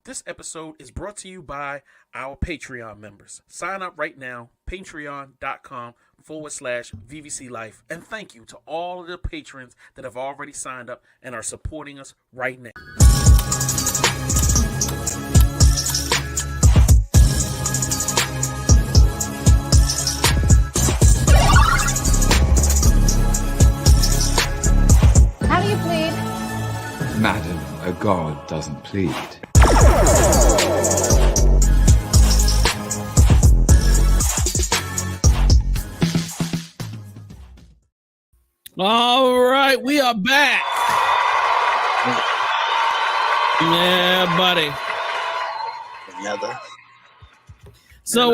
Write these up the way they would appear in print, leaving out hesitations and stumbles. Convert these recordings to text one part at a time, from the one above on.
This episode is brought to you by our Patreon members. Sign up right now, patreon.com/VVC Life. And thank you to all of the patrons that have already signed up and are supporting us right now. How do you plead? Madam, a god doesn't plead. All right, we are back. Yeah, buddy. Another. So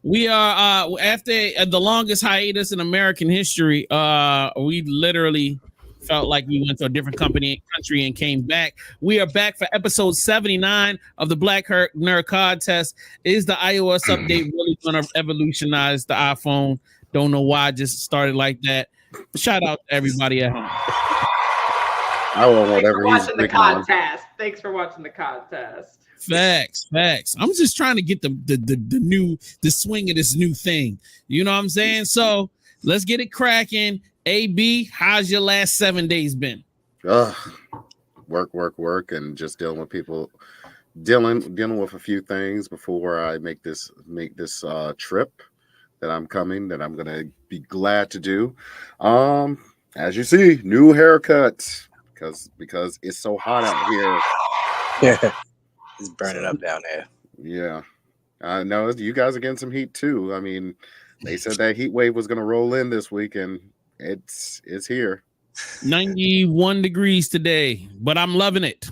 we are after the longest hiatus in American history. We literally felt like we went to a different country and came back. We are back for episode 79 of the Black Nerd Contest. Is the iOS update really going to evolutionize the iPhone? Don't know why I just started like that. Shout out to everybody at home. I want whatever Thanks he's for watching the contest. Thanks for watching the contest. Facts. I'm just trying to get the swing of this new thing. You know what I'm saying? So let's get it cracking. AB, how's your last 7 days been? Work, and just dealing with people, dealing with a few things before I make this trip that I'm coming, that I'm gonna be glad to do. As you see, new haircut because it's so hot out here. Yeah, it's burning up down there. Yeah, I know you guys are getting some heat too. I mean, they said that heat wave was gonna roll in this week, and it's here. 91 degrees today, but I'm loving it.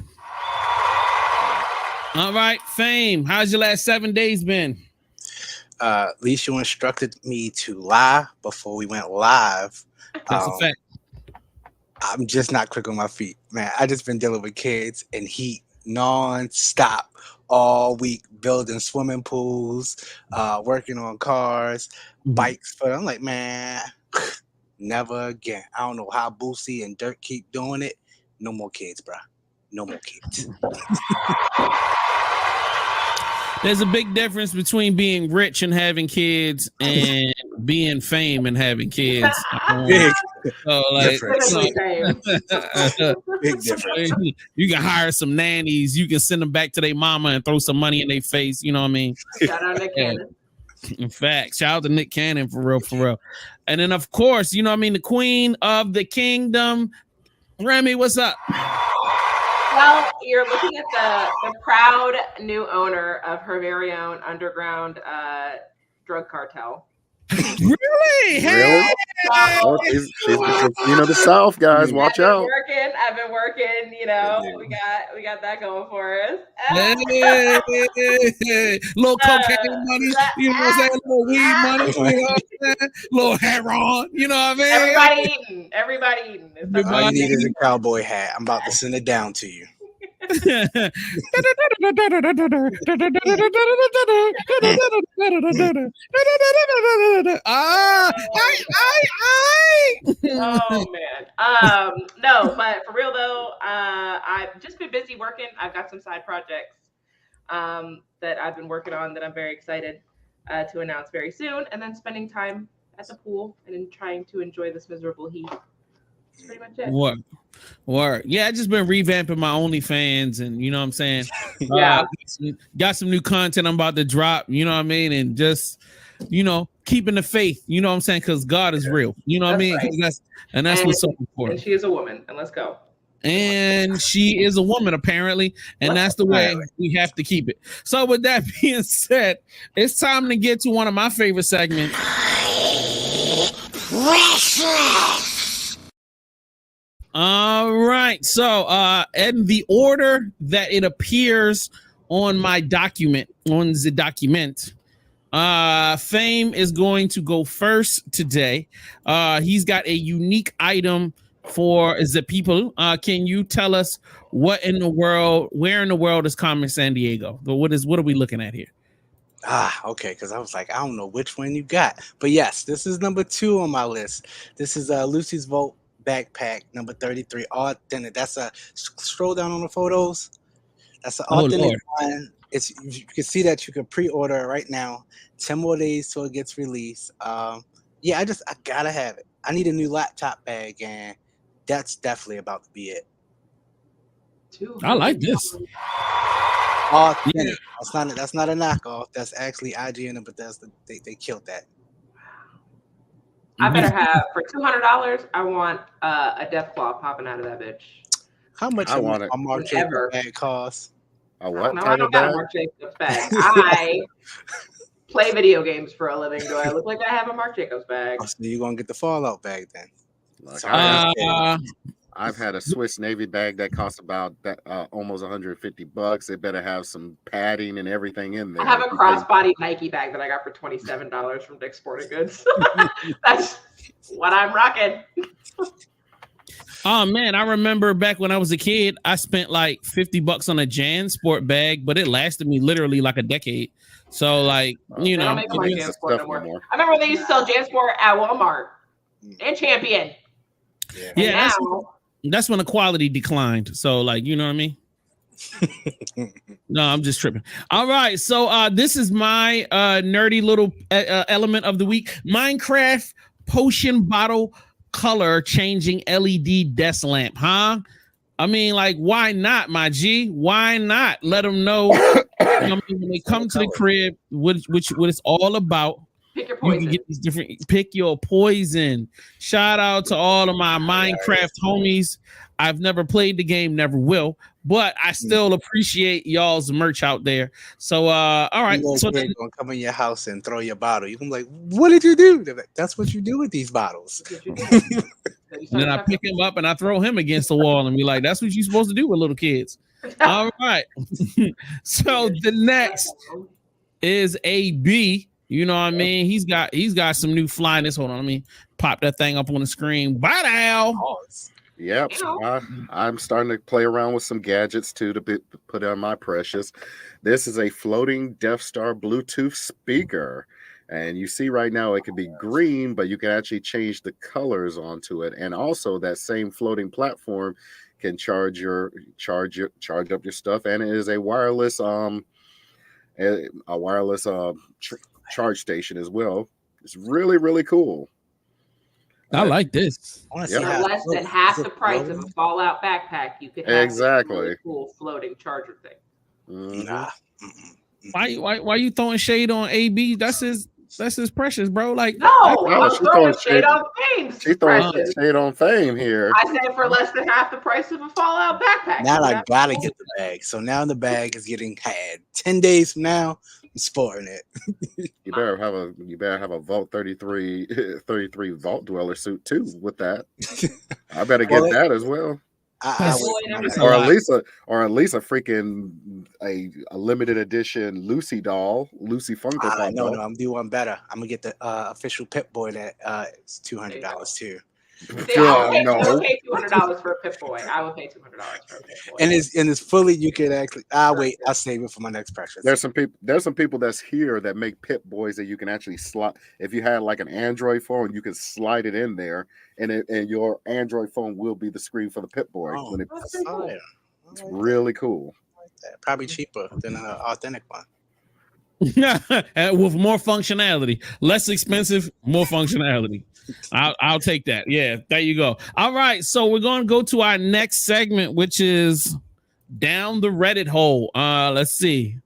All right, Fame, how's your last 7 days been? At least you instructed me to lie before we went live. That's a fact. I'm just not quick on my feet, man. I just been dealing with kids and heat non-stop all week, building swimming pools, working on cars, bikes. But I'm like, man, never again. I don't know how Boosie and Dirk keep doing it. No more kids, bro. No more kids. There's a big difference between being rich and having kids and being fame and having kids. Big difference. Big difference. You can hire some nannies. You can send them back to their mama and throw some money in their face. You know what I mean? Shout out Nick Cannon. In fact, shout out to Nick Cannon for real. And then, of course, you know what I mean, the queen of the kingdom, Remi, what's up? Well, you're looking at the proud new owner of her very own underground drug cartel. Really? Hey! Oh, she's the South, guys. Watch out. I've been working. You know, we got that going for us. Hey, little cocaine money, you know what I'm saying? Little weed money, you know what I'm saying? Little heroin, you know what I mean? Everybody eating. All you need is a cowboy hat. I'm about to send it down to you. Oh man. No, but for real though, I've just been busy working. I've got some side projects that I've been working on that I'm very excited to announce very soon, and then spending time at the pool and trying to enjoy this miserable heat. That's pretty much it. Work. Yeah, I just been revamping my OnlyFans, and you know what I'm saying? Yeah. Got some new content I'm about to drop, you know what I mean? And just, you know, keeping the faith, you know what I'm saying? Because God is real. You know what I mean? Right. That's what's so important. And she is a woman, and let's go. And she is a woman, apparently, and that's the way we have to keep it. So with that being said, it's time to get to one of my favorite segments. All right. So in the order that it appears on my document, Fame is going to go first today. He's got a unique item for the people. Can you tell us where in the world is Carmen Sandiego? What are we looking at here? Okay, because I was like, I don't know which one you got. But yes, this is number 2 on my list. This is Lucy's Vault backpack, number 33, authentic. That's a scroll down on the photos. That's an Oh, authentic Lord. one. It's you can see that you can pre-order it right now. 10 more days till it gets released. Yeah, I gotta have it. I need a new laptop bag, and that's definitely about to be it. I like this. Authentic. That's not a knockoff. That's actually IGN and Bethesda. They killed that. I better have for $200. I want a death claw popping out of that bitch. How much I a want it. Mark Ever. Jacobs bag cost? A what No, I type don't of got a bag? Mark Jacobs bag. I play video games for a living. Do I look like I have a Mark Jacobs bag? Oh, so you're gonna get the Fallout bag then. Like, Sorry. I've had a Swiss Navy bag that costs about that almost $150. It better have some padding and everything in there. I have a crossbody Nike bag that I got for $27 from Dick's Sporting Goods. That's what I'm rocking. Oh man, I remember back when I was a kid, I spent like $50 on a JanSport bag, but it lasted me literally like a decade. So like, you They know, don't make them like it's JanSport no stuff more. no more. I remember they used to sell JanSport at Walmart and Champion. Yeah. And Yeah, now that's when the quality declined. So like, you know what I mean? No, I'm just tripping. All right, so this is my nerdy little element of the week. Minecraft potion bottle color changing LED desk lamp, huh? I mean, like, why not, my G? Why not? Let them know, when they come to the crib, what it's all about. pick your You poison. can get these different. Pick your poison. Shout out to all of my Minecraft homies. I've never played the game, never will, but I still appreciate y'all's merch out there. So, all right. So They're gonna come in your house and throw your bottle. You can be like, "What did you do?" They're like, "That's what you do with these bottles." and then I pick him up and I throw him against the wall and be like, "That's what you're supposed to do with little kids." All right. So the next is AB. You know what I mean? He's got some new flyness. Hold on, let me pop that thing up on the screen. Bye now. Yep, I'm starting to play around with some gadgets too to put on my precious. This is a floating Death Star Bluetooth speaker, and you see right now it can be green, but you can actually change the colors onto it, and also that same floating platform can charge up your stuff, and it is a wireless charge station as well. It's really, really cool. I like this. I want to Yep. see For how less than half the price of a Fallout backpack, you could have Exactly. this really cool floating charger thing. Mhm. Nah. Why you throwing shade on AB? That's his precious, bro. Like, No, I'm she's throwing throwing shade shade. on Fame's She's throwing precious. shade on Fame here. I said for less than half the price of a Fallout backpack. Now you I have gotta to- get the bag. So now the bag is getting had. 10 days from now, I'm sporting it. You better have a Vault 33 Vault Dweller suit too with that. I better get that as well. I That's Or a at lot. least a freaking a limited edition Lucy Funko Pop no, doll. I'm doing better. I'm gonna get the official Pip Boy that it's $200 too. See, I would no. pay $200 for a Pip Boy. I would pay $200 for a Pip Boy. And it's fully, you can actually wait, I'll save it for my next precious. There's some people that's here that make Pip Boys that you can actually slide. If you had like an Android phone, you can slide it in there, and your Android phone will be the screen for the Pip Boy. Oh, That's pretty cool. It's really cool. Probably cheaper than an authentic one. With more functionality, less expensive, more functionality. I'll take that. Yeah, there you go. All right, so we're going to go to our next segment, which is down the Reddit hole. Let's see.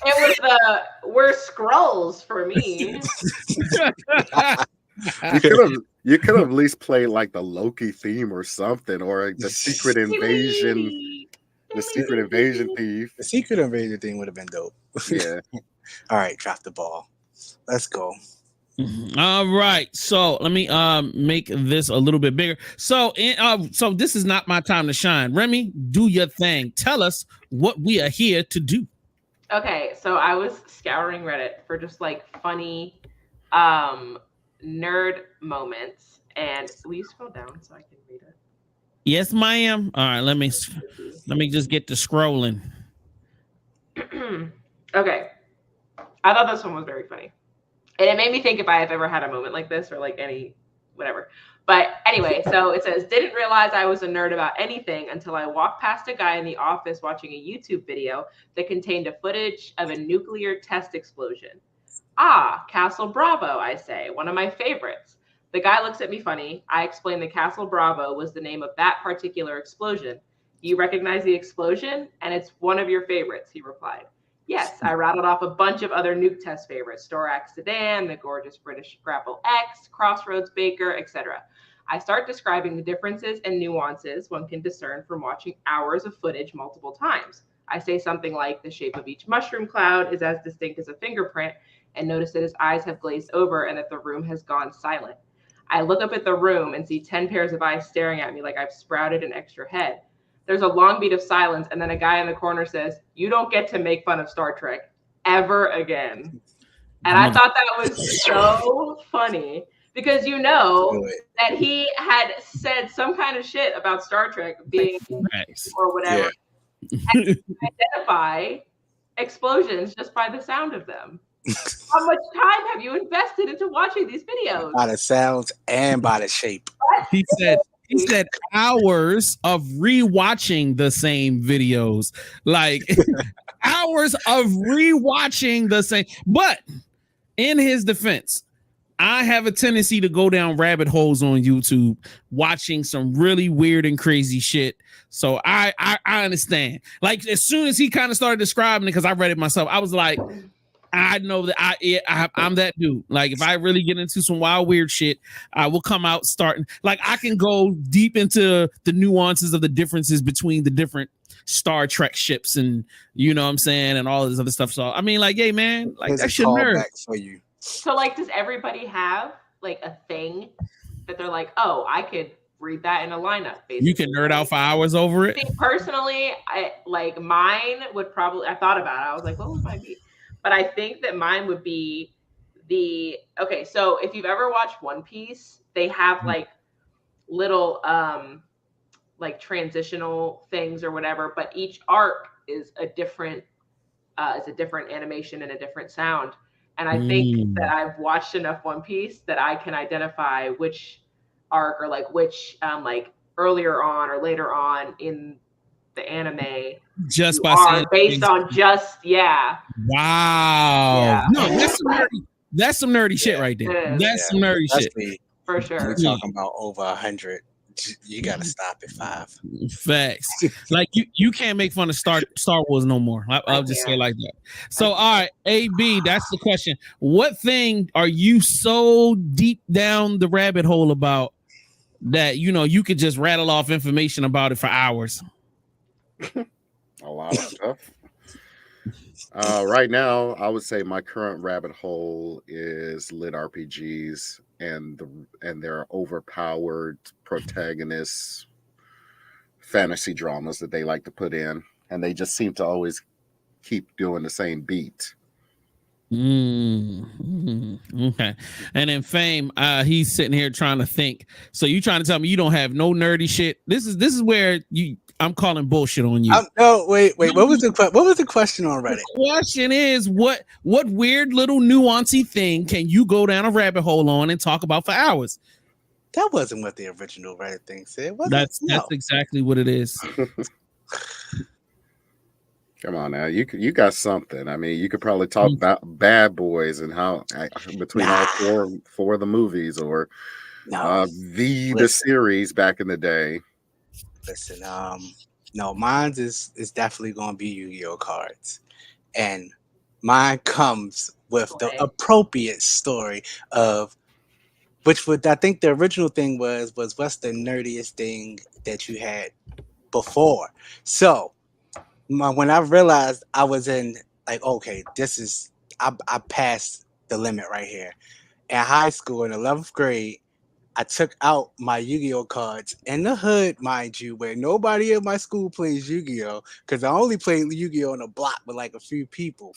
It was the worst scrolls for me. You could have at least played like the Loki theme or something, or the Secret Invasion. The Secret Invasion thief. The Secret Invasion thing would have been dope. Yeah. All right, drop the ball. Let's go. All right, so let me make this a little bit bigger. So so this is not my time to shine. Remi, do your thing. Tell us what we are here to do. Okay, so I was scouring Reddit for just like funny nerd moments, and will you scroll down so I can read it? Yes, ma'am. All right, let me just get to scrolling. Okay, I thought this one was very funny. And it made me think if I have ever had a moment like this or like any whatever. But anyway, so it says, didn't realize I was a nerd about anything until I walked past a guy in the office watching a YouTube video that contained a footage of a nuclear test explosion. Ah, Castle Bravo, I say, one of my favorites. The guy looks at me funny. I explain that Castle Bravo was the name of that particular explosion. You recognize the explosion? And it's one of your favorites, he replied. Yes, I rattled off a bunch of other nuke test favorites, Storax Sedan, the gorgeous British Grapple X, Crossroads Baker, etc. I start describing the differences and nuances one can discern from watching hours of footage multiple times. I say something like the shape of each mushroom cloud is as distinct as a fingerprint, and notice that his eyes have glazed over and that the room has gone silent. I look up at the room and see 10 pairs of eyes staring at me like I've sprouted an extra head. There's a long beat of silence, and then a guy in the corner says, "You don't get to make fun of Star Trek ever again." And I thought that was so funny because you know that he had said some kind of shit about Star Trek being or whatever. Yeah. And you can identify explosions just by the sound of them. How much time have you invested into watching these videos? By the sounds and by the shape. He said hours of rewatching the same videos, like hours of rewatching the same. But in his defense, I have a tendency to go down rabbit holes on YouTube, watching some really weird and crazy shit. So I understand. Like as soon as he kind of started describing it, because I read it myself, I was like, I know that I'm that dude. Like if I really get into some wild weird shit, I will come out starting. Like I can go deep into the nuances of the differences between the different Star Trek ships, and you know what I'm saying, and all this other stuff. So I mean, like, hey man, like that's your nerd for you. So like, does everybody have like a thing that they're like, oh, I could read that in a lineup? Basically, you can nerd out for hours over it. See, personally, I like mine would probably. I thought about it. I was like, what would mine be? But I think that mine would be okay. So if you've ever watched One Piece, they have like little like transitional things or whatever, but each arc is a different animation and a different sound. And I think that I've watched enough One Piece that I can identify which arc or like which like earlier on or later on in the anime just by saying based on just wow. Yeah. No, that's some nerdy shit right there. That's some nerdy shit for sure. We're talking about over 100. You gotta stop at 5. Facts. Like you can't make fun of Star Wars no more. I'll just say it like that. So all right, AB, that's the question. What thing are you so deep down the rabbit hole about that you know you could just rattle off information about it for hours? A lot of stuff. Right now, I would say my current rabbit hole is lit RPGs and their overpowered protagonists, fantasy dramas that they like to put in, and they just seem to always keep doing the same beat. Okay. And then Fame, he's sitting here trying to think. So you trying to tell me you don't have no nerdy shit? This is where I'm calling bullshit on you. No, wait. What was the question already? The question is what weird little nuancy thing can you go down a rabbit hole on and talk about for hours? That wasn't what the original Reddit thing said. That's exactly what it is. Come on now, you got something. I mean, you could probably talk about Bad Boys and how between all four of the movies or the series back in the day. Listen, no, mine's is definitely going to be Yu-Gi-Oh cards, and mine comes with the appropriate story of which would I think the original thing was what's the nerdiest thing that you had before. So when I realized I was in like, okay, this is I passed the limit right here. In high school in 11th grade, I took out my Yu-Gi-Oh cards in the hood, mind you, where nobody in my school plays Yu-Gi-Oh, because I only played Yu-Gi-Oh on a block with like a few people.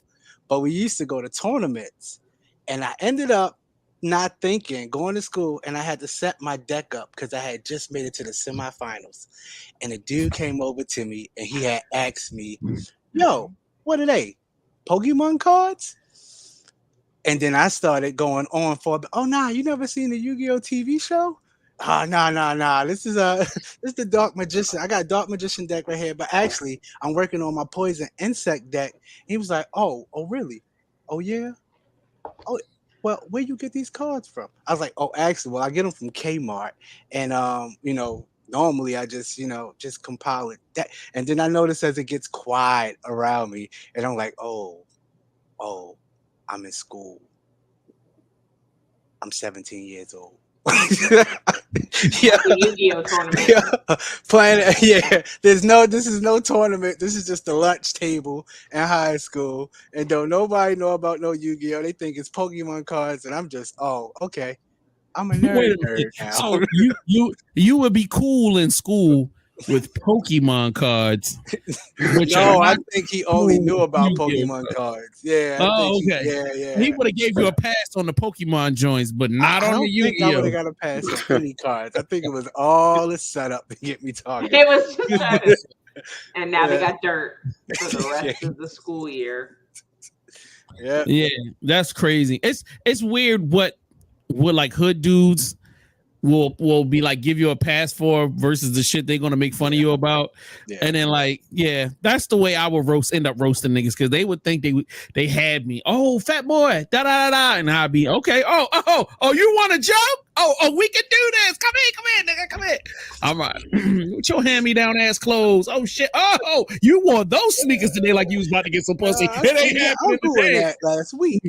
But we used to go to tournaments, and I ended up not thinking, going to school, and I had to set my deck up because I had just made it to the semifinals. And a dude came over to me, and he had asked me, yo, what are they? Pokemon cards? And then I started going on for, oh nah, you never seen the Yu-Gi-Oh TV show? Nah. This is this is the Dark Magician. I got a Dark Magician deck right here, but actually I'm working on my Poison Insect deck. He was like, oh really? Oh yeah? Oh well, where you get these cards from? I was like, oh actually, well I get them from Kmart, and normally I just just compile it. And then I notice as it gets quiet around me, and I'm like, oh, I'm in school. I'm 17 years old. Yeah. Yu-Gi-Oh tournament. Yeah. Playing. Yeah. This is no tournament. This is just a lunch table in high school. And don't nobody know about no Yu-Gi-Oh. They think it's Pokemon cards, and I'm just, oh, okay. I'm a nerd. Wait a minute. now. So you would be cool in school with Pokemon cards. No, I think he only knew about Yu-Gi-Oh Pokemon cards. Yeah. Okay. Yeah. He would have gave you a pass on the Pokemon joints, but not on the Yu-Gi-Oh. I would have got a pass on any cards. I think it was all a setup to get me talking. It was just that. And now they got dirt for the rest of the school year. Yeah, that's crazy. It's weird what like hood dudes will be like give you a pass for versus the shit they're gonna make fun of you about. And then like, that's the way I would end up roasting niggas, because they would think they had me. Oh, fat boy, and I'd be okay. Oh, you want to jump? Oh, we can do this. Come in, nigga, come in. All right, with your hand-me-down ass clothes. Oh shit. Oh, you wore those sneakers today like you was about to get some pussy. It ain't happening today. That last week.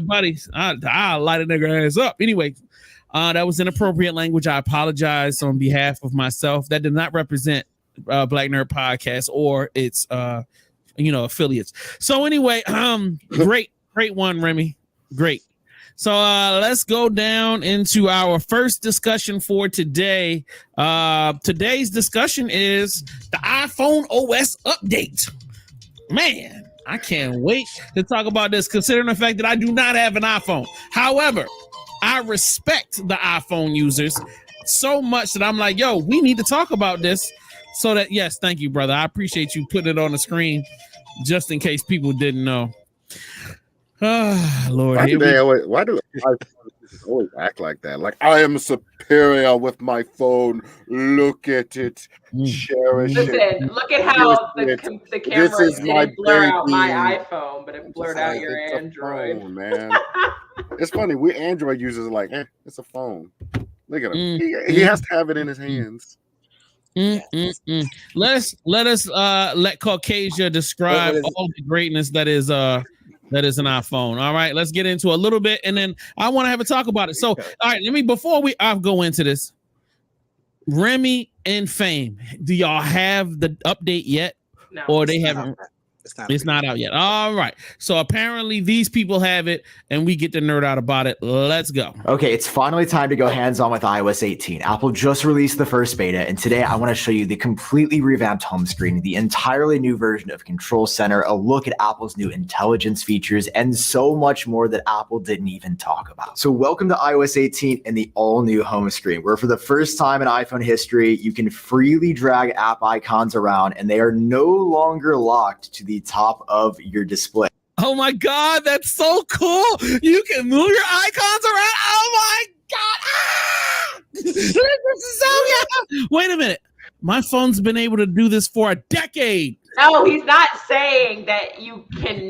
Buddy, I'll light a nigga ass up. Anyway. That was inappropriate language. I apologize on behalf of myself. That did not represent Black Nerd Podcast or its affiliates. So anyway, great one, Remy. Great. So let's go down into our first discussion for today. Today's discussion is the iPhone OS update. Man, I can't wait to talk about this, considering the fact that I do not have an iPhone. However, I respect the iPhone users so much that I'm like, yo, we need to talk about this. So that, yes, thank you, brother. I appreciate you putting it on the screen just in case people didn't know. Lord, why do iPhones always act like that? Like, I am superior with my phone. Look at it. Cherish it. Look at how the camera didn't blur out my iPhone, but it blurred out your Android. Phone, man. It's funny. We Android users are like, it's a phone. Look at him. He has to have it in his hands. Let Caucasia describe all the greatness that is an iPhone. All right, let's get into a little bit, and then I want to have a talk about it. So, all right, before we go into this, Remy and Fame, do y'all have the update yet? No, or they haven't? It's not out yet. All right. So apparently these people have it, and we get to nerd out about it. Let's go. Okay, it's finally time to go hands-on with iOS 18. Apple just released the first beta, and today I want to show you the completely revamped home screen, the entirely new version of Control Center, a look at Apple's new intelligence features, and so much more that Apple didn't even talk about. So welcome to iOS 18 and the all-new home screen, where for the first time in iPhone history, you can freely drag app icons around, and they are no longer locked to the top of your display. Oh my God, that's so cool. You can move your icons around. Oh my God. This is so good. Wait a minute. My phone's been able to do this for a decade. No, he's not saying that you can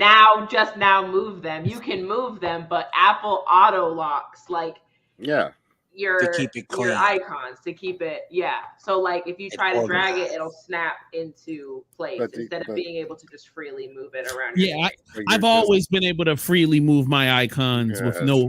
just now move them. You can move them, but Apple auto locks your icons to keep it. So like if you try to drag it, it'll snap into place instead of being able to just freely move it around. I've always been able to freely move my icons with no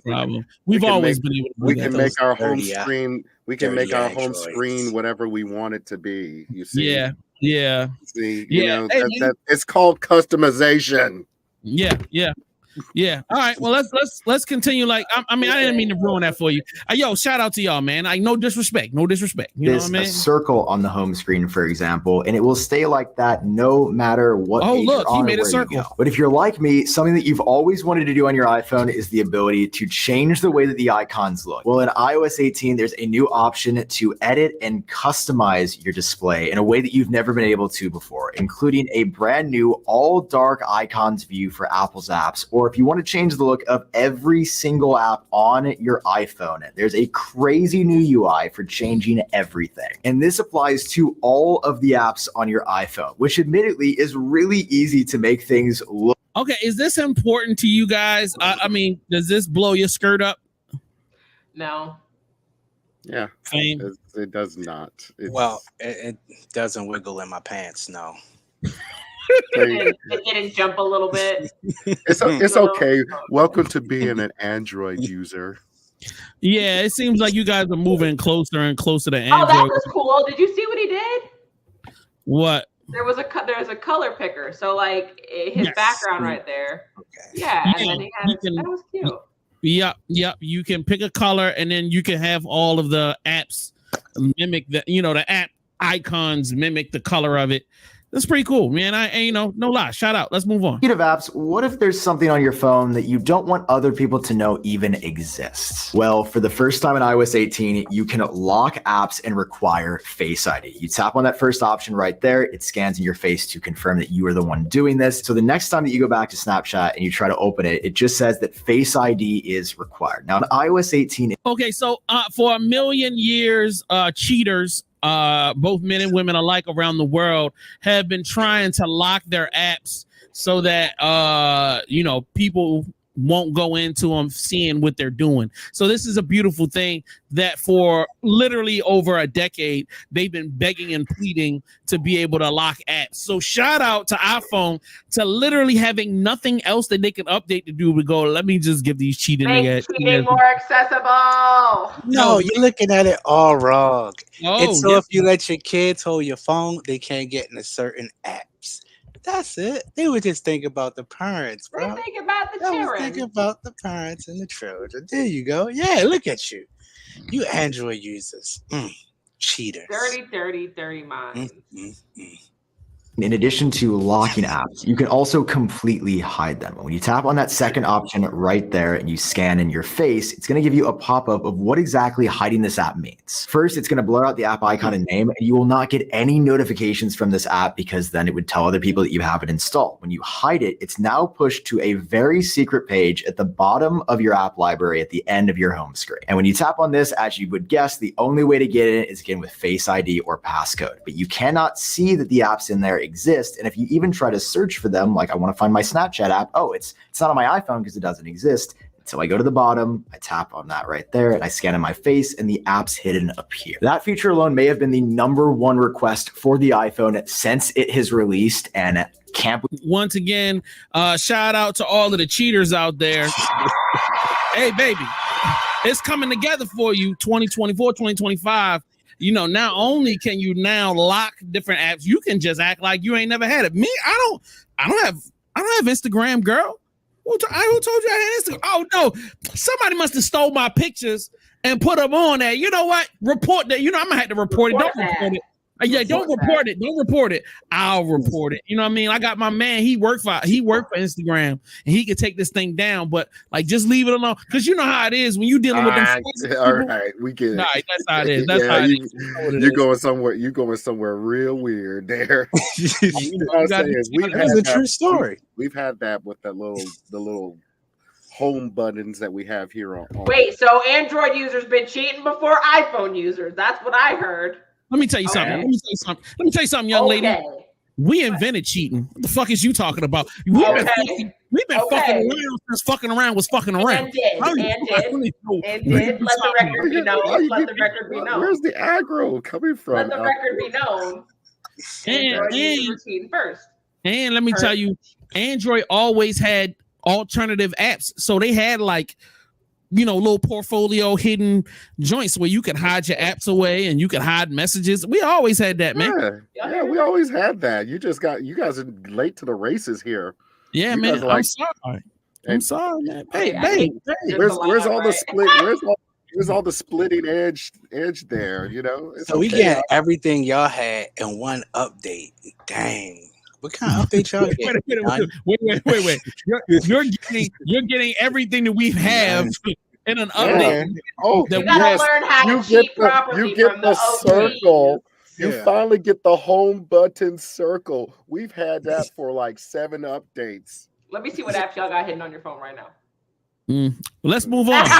problem. We've always been able to do we can make our home screen. We can make our home screen whatever we want it to be. You see? Yeah. See, it's called customization. Yeah. All right. Well, let's continue. Like, I didn't mean to ruin that for you. Yo, shout out to y'all, man. Like, no disrespect. You know what I mean? A circle on the home screen, for example, and it will stay like that no matter what. Oh, look, he made a circle. But if you're like me, something that you've always wanted to do on your iPhone is the ability to change the way that the icons look. Well, in iOS 18, there's a new option to edit and customize your display in a way that you've never been able to before, including a brand new all dark icons view for Apple's apps, or or if you want to change the look of every single app on your iPhone, there's a crazy new UI for changing everything. And this applies to all of the apps on your iPhone, which admittedly is really easy to make things look. Okay, is this important to you guys? I mean, does this blow your skirt up? No. Yeah, Fame? it does not. Well, it doesn't wiggle in my pants. No. It didn't jump a little bit. It's okay. Welcome to being an Android user. Yeah, it seems like you guys are moving closer and closer to Oh, Android. that was cool. Did you see what he did? What? There's a color picker, so like his background right there. Okay. Yeah, and then he had that was cute. Yep. You can pick a color, and then you can have all of the apps mimic the app icons mimic the color of it. That's pretty cool, man. No lie. Shout out. Let's move on. Speaking of apps, what if there's something on your phone that you don't want other people to know even exists? Well, for the first time in iOS 18, you can lock apps and require Face ID. You tap on that first option right there. It scans in your face to confirm that you are the one doing this. So the next time that you go back to Snapchat and you try to open it, it just says that Face ID is required. Now in iOS 18. Okay, so for a million years, cheaters, both men and women alike around the world, have been trying to lock their apps so that people won't go into them seeing what they're doing. So this is a beautiful thing that for literally over a decade they've been begging and pleading to be able to lock apps. So shout out to iPhone to literally having nothing else that they can update to do but go, let me just give these cheating cheating more accessible. No, you're looking at it all wrong. Oh, so if you let your kids hold your phone, they can't get into certain apps. That's it. They would just think about the parents, bro. They think about the They children. think about the parents and the children. There you go. Yeah, look at you. You Android users. Cheaters. Dirty minds. In addition to locking apps, you can also completely hide them. When you tap on that second option right there and you scan in your face, it's going to give you a pop-up of what exactly hiding this app means. First, it's going to blur out the app icon and name, and you will not get any notifications from this app because then it would tell other people that you have it installed. When you hide it, it's now pushed to a very secret page at the bottom of your app library at the end of your home screen. And when you tap on this, as you would guess, the only way to get in is again with Face ID or passcode. But you cannot see that the apps in there exist. And if you even try to search for them, like I want to find my Snapchat app, it's not on my iPhone because it doesn't exist. So I go to the bottom, I tap on that right there, and I scan in my face, and the apps hidden appear. That feature alone may have been the #1 request for the iPhone since it has released, and can't. Once again, shout out to all of the cheaters out there. Hey, baby, it's coming together for you, 2024, 2025. Not only can you now lock different apps, you can just act like you ain't never had it. Me, I don't have Instagram, girl. Who told you I had Instagram? Oh no, somebody must have stole my pictures and put them on there. You know what? Report that. I'm gonna have to report it. Don't report it. Don't report it. Don't report it. I'll report it. You know what I mean? I got my man. He worked for Instagram, and he could take this thing down. But just leave it alone, because you know how it is when you dealing with them. All right, we get it. All right, that's how it is. That's how it is. You're going somewhere. You're going somewhere real weird there. That's a true story. We've had that with the little home buttons that we have here on. Wait, so Android users been cheating before iPhone users? That's what I heard. Let me tell you something. Let me tell you something, young lady. We invented cheating. What the fuck is you talking about? We've been fucking around since fucking around was fucking around. And did. Let the record be known. Let the record be known. Where's the aggro coming from? Let the record be known. And cheating first. And let me tell you, Android always had alternative apps. So they had little portfolio hidden joints where you could hide your apps away and you could hide messages. We always had that, man. Yeah, we always had that. You guys are late to the races here. Yeah, man. I'm sorry, man. Hey, where's all the split? Where's all the splitting edge there? So we get everything y'all had in one update. Dang. What kind of update y'all get? Wait. You're getting everything that we have in an update. You gotta learn how to cheat properly. You get the circle. You finally get the home button circle. We've had that for 7 updates. Let me see what apps y'all got hidden on your phone right now. Let's move on. Now,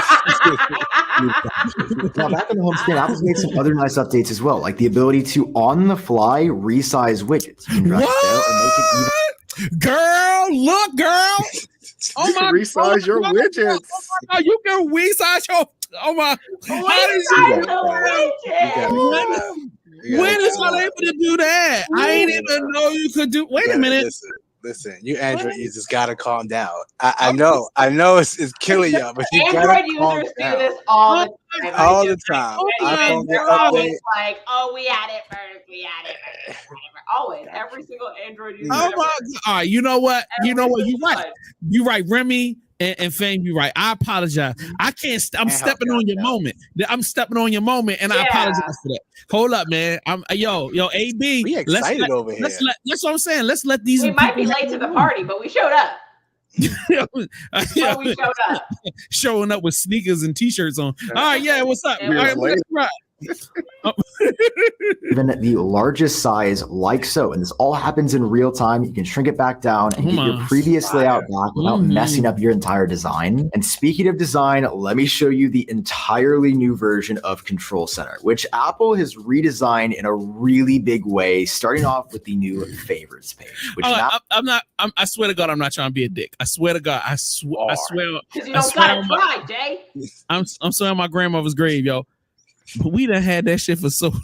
back on the home screen, Apple's made some other nice updates as well, like the ability to on the fly resize widgets. You can drag it there or make it even. Girl, look, girl. Oh You my! can resize your widgets. Oh my God, you can resize your. Oh my! Resize the widget. When is y'all able to do that? I ain't even know you could do. Wait a minute. Listen, you Android users gotta calm down. I know it's killing y'all, but you Android users do this all the time. All the time. They're always like, "Oh, we had it first. We had it first. Always, every single Android user. Oh my God! All right, you know what? You're right. You're right, Remy and Fame. You're right. I apologize. I can't. I'm stepping on your moment. I'm stepping on your moment, and I apologize for that. Hold up, man. Yo, AB. We excited over here. That's what I'm saying. Let's let these. We might be late to the party, but we showed up. We showed up. Showing up with sneakers and t-shirts on. All right, yeah. What's up? All right, let's ride. Even at the largest size, like so, and this all happens in real time. You can shrink it back down and get your previous layout back without messing up your entire design. And speaking of design, let me show you the entirely new version of Control Center, which Apple has redesigned in a really big way, starting off with the new favorites page. Which I swear to God, I'm not trying to be a dick. I swear to God, I swear. Because you don't gotta try, Jay. I'm swearing my grandmother's grave, yo. But we done had that shit for so long.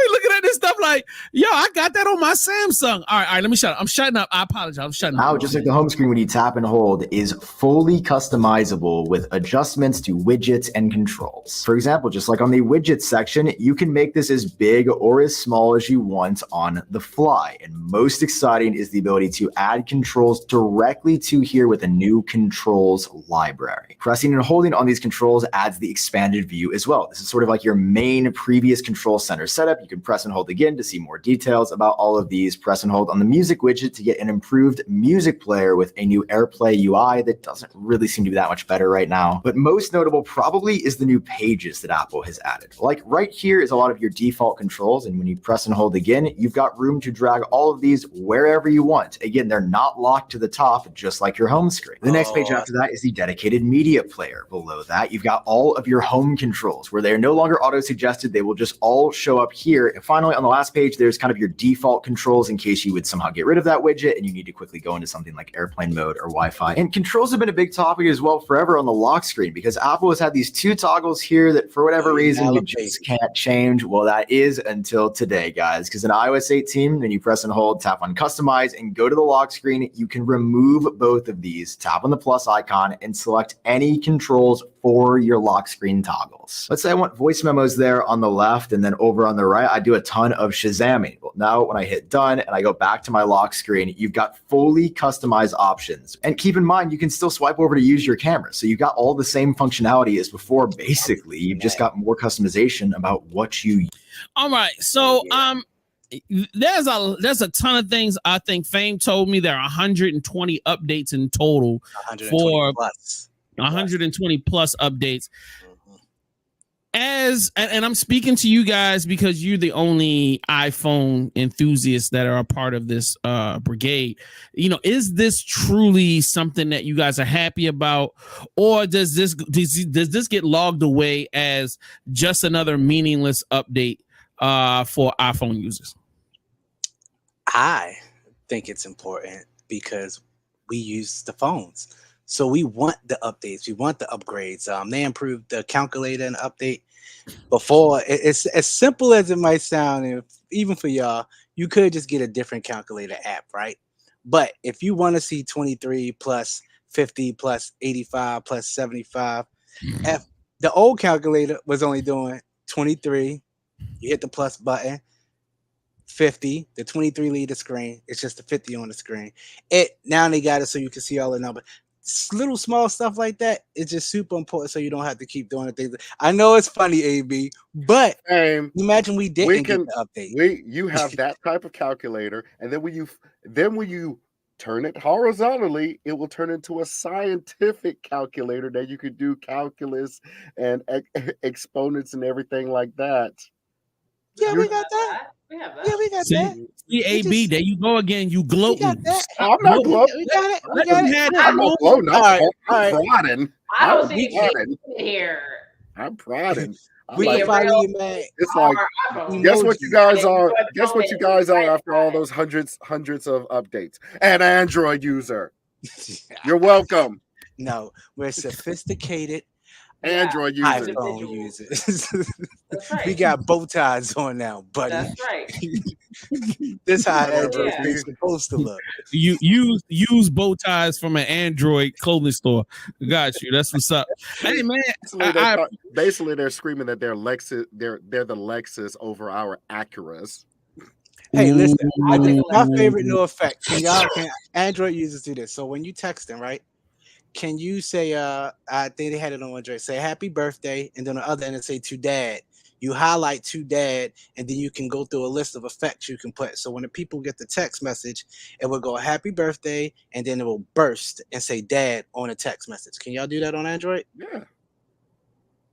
Looking at this stuff like, yo, I got that on my Samsung. All right, let me shut up. I'm shutting up. I apologize. I'm shutting up. Now, just like the home screen, when you tap and hold, is fully customizable with adjustments to widgets and controls. For example, just like on the widgets section, you can make this as big or as small as you want on the fly. And most exciting is the ability to add controls directly to here with a new controls library. Pressing and holding on these controls adds the expanded view as well. This is sort of like your main previous control center setup. You can press and hold again to see more details about all of these. Press and hold on the music widget to get an improved music player with a new AirPlay UI that doesn't really seem to be that much better right now. But most notable probably is the new pages that Apple has added. Like right here is a lot of your default controls, and when you press and hold again, you've got room to drag all of these wherever you want. Again, they're not locked to the top, just like your home screen. The next page after that is the dedicated media player. Below that, you've got all of your home controls, where they're no longer auto-suggested. They will just all show up here. And finally, on the last page, there's kind of your default controls in case you would somehow get rid of that widget and you need to quickly go into something like airplane mode or Wi-Fi. And controls have been a big topic as well forever on the lock screen, because Apple has had these two toggles here that for whatever reason you just can't change. Well, that is until today, guys, because in iOS 18, when you press and hold, tap on customize and go to the lock screen, you can remove both of these. Tap on the plus icon and select any controls for your lock screen toggles. Let's say I want voice memos there on the left, and then over on the right, I do a ton of Shazamming. Well, now when I hit done and I go back to my lock screen, you've got fully customized options. And keep in mind, you can still swipe over to use your camera. So you've got all the same functionality as before. Basically, you've just got more customization about what you use. All right. So, there's a ton of things. I think Fame told me there are 120 updates in total for 120 plus updates. And I'm speaking to you guys because you're the only iPhone enthusiasts that are a part of this brigade. You know, is this truly something that you guys are happy about, or does this get logged away as just another meaningless update for iPhone users? I think it's important because we use the phones. So we want the updates. We want the upgrades. They improved the calculator and update. Before, it's as simple as it might sound, and even for y'all, you could just get a different calculator app, right? But if you want to see 23 plus 50 plus 85 plus 75, the old calculator was only doing 23. You hit the plus button. 50, the 23 lead the screen. It's just the 50 on the screen. Now they got it so you can see all the numbers. Little small stuff like that is just super important, so you don't have to keep doing the things. I know it's funny, AB, but imagine we didn't get the update. You have that type of calculator, and then when you turn it horizontally, it will turn into a scientific calculator that you could do calculus and exponents and everything like that. Yeah, No, we got that. We have that. Yeah, we got that. See, AB, there you go again. You We gloating. got that. I'm not gloating. We got it. We Let got him it. have I'm that not moment. gloating. All right, I'm all right. prodding. I don't I'm see prodding. me here. I'm prodding. I'm We like, can follow you, man. it's like, iPhone. guess what you Emoji. guys And are? enjoy the Guess what you moment. guys are Right, after all right. those hundreds of updates? An Android user. You're welcome. No, we're sophisticated Yeah. Android users. iPhone Individuals. users. That's right. We got bow ties on now, buddy. That's right. This how Come on, Android Yeah. is supposed to look. You use bow ties from an Android clothing store. Got you. That's what's up. Hey man, Basically, they're screaming that they're Lexus. They're the Lexus over our Acuras. Hey, listen, I think my Alexa- favorite no effect. Can Android users do this? So when you texting, right? Can you say I think they had it on one Android, say happy birthday, and then on the other end it say to dad. You highlight to dad, and then you can go through a list of effects you can put. So when the people get the text message, it will go happy birthday, and then it will burst and say dad on a text message. Can y'all do that on Android? Yeah.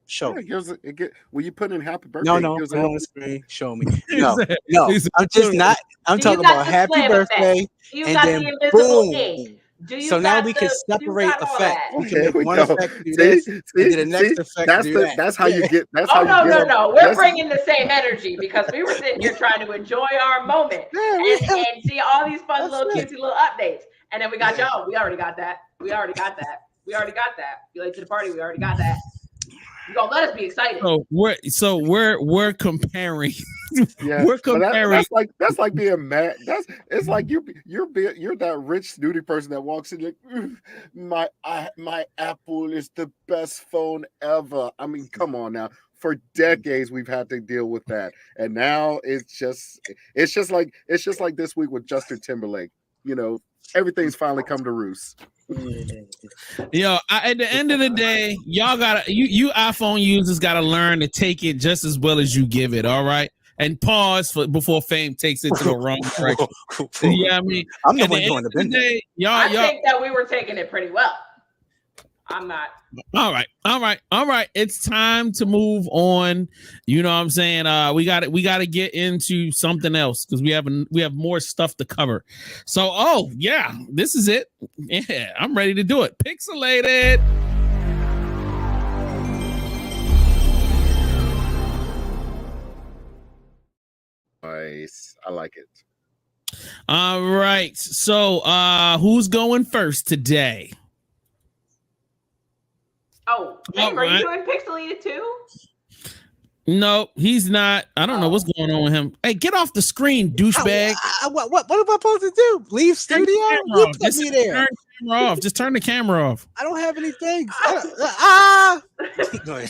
Show Yeah, me. it gives when you put in happy birthday. No, it gives put a it on help. the screen. Show me. He No, said- no. he said- I'm just not. I'm Do you talking got about the happy slam effect? birthday, You and got then the invisible boom. ink. Do you So now got we can the- you separate got all effects. that? We can Here make we one go. effect do this, and then the next effect that's do that. that's how you get. That's Oh how no, you no, get. no! We're that's- bringing the same energy because we were sitting here trying to enjoy our moment Yeah, we have- and see all these fun That's little it. cutesy little updates, and then we got Yeah. y'all. We already got that. We already got that. We already got that. You late to the party? We already got that. You gonna let us be excited? So we're comparing. Yeah, We're but comparing. that's like being mad. It's like you're that rich snooty person that walks in like my Apple is the best phone ever. I mean, come on now. For decades we've had to deal with that, and now it's just like this week with Justin Timberlake. You know, everything's finally come to roost. Yo, at the end of the day, y'all gotta you iPhone users gotta learn to take it just as well as you give it. All right, and pause before fame takes it to the wrong direction. Yeah, I mean, I'm the at one the doing end the of the bending. day, I y'all. think that we were taking it pretty well. I'm not. All right. It's time to move on. You know what I'm saying? We got to get into something else because we have more stuff to cover. So, this is it. Yeah, I'm ready to do it. Pixelated. Nice, I like it. All right. So, who's going first today? Oh, Dave, are you doing Pixelated too? No, he's not. I don't know what's going on with him. Hey, get off the screen, douchebag. What am I supposed to do? Leave studio? You put me there. Turn the camera off. Just turn the camera off. I don't have any things.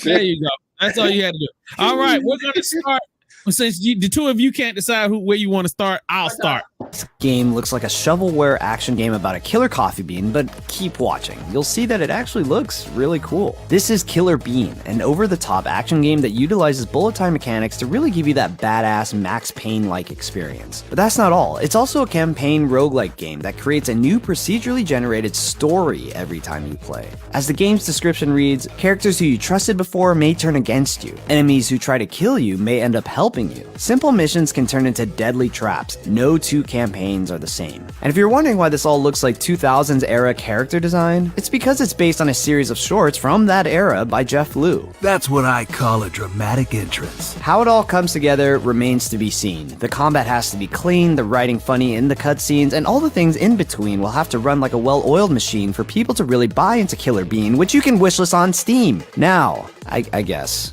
There you go. That's all you had to do. All right, we're gonna start. Since the two of you can't decide where you want to start, I'll start. This game looks like a shovelware action game about a killer coffee bean, but keep watching. You'll see that it actually looks really cool. This is Killer Bean, an over-the-top action game that utilizes bullet time mechanics to really give you that badass Max Payne-like experience. But that's not all. It's also a campaign roguelike game that creates a new procedurally generated story every time you play. As the game's description reads, characters who you trusted before may turn against you. Enemies who try to kill you may end up helping you. Simple missions can turn into deadly traps. No two campaigns are the same. And if you're wondering why this all looks like 2000s era character design, it's because it's based on a series of shorts from that era by Jeff Liu. That's what I call a dramatic entrance. How it all comes together remains to be seen. The combat has to be clean, the writing funny in the cutscenes, and all the things in between will have to run like a well-oiled machine for people to really buy into Killer Bean, which you can wishlist on Steam. Now, I guess.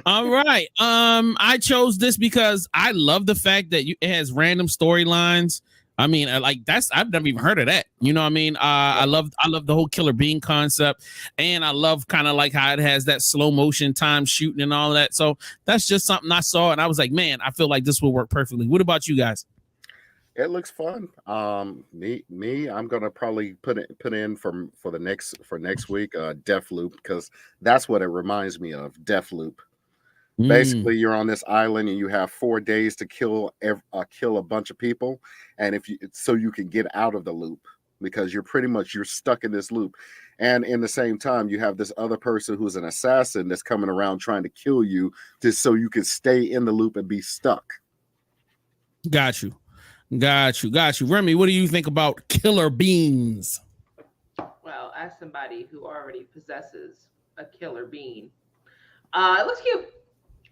All right. I chose this because I love the fact that it has random storylines. I mean, I've never even heard of that. You know what I mean? I love the whole Killer Bean concept, and I love kind of like how it has that slow motion time shooting and all that. So that's just something I saw, and I was like, man, I feel like this will work perfectly. What about you guys? It looks fun. Me, I'm gonna probably put in for next week, Deathloop, because that's what it reminds me of. Deathloop. Basically, you're on this island and you have 4 days to kill a bunch of people, and so you can get out of the loop. because you're stuck in this loop. And in the same time, you have this other person who's an assassin that's coming around trying to kill you just so you can stay in the loop and be stuck. Got you. Remi, what do you think about killer beans? Well, as somebody who already possesses a killer bean, it looks cute.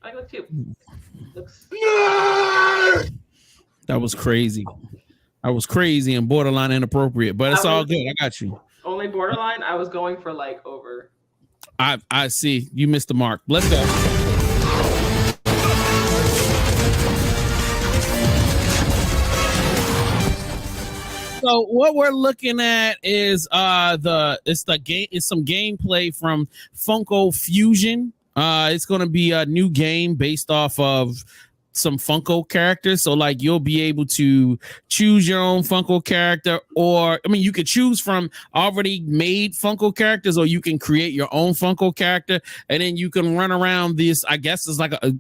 I think it looks cute. That was crazy. And borderline inappropriate, but it's all good. I got you. Only borderline. I was going for like over. I see. You missed the mark. Let's go. So what we're looking at is it's some gameplay from Funko Fusion. It's going to be a new game based off of some Funko characters. So like you'll be able to choose your own Funko character, or I mean you could choose from already made Funko characters, or you can create your own Funko character, and then you can run around this, I guess it's like a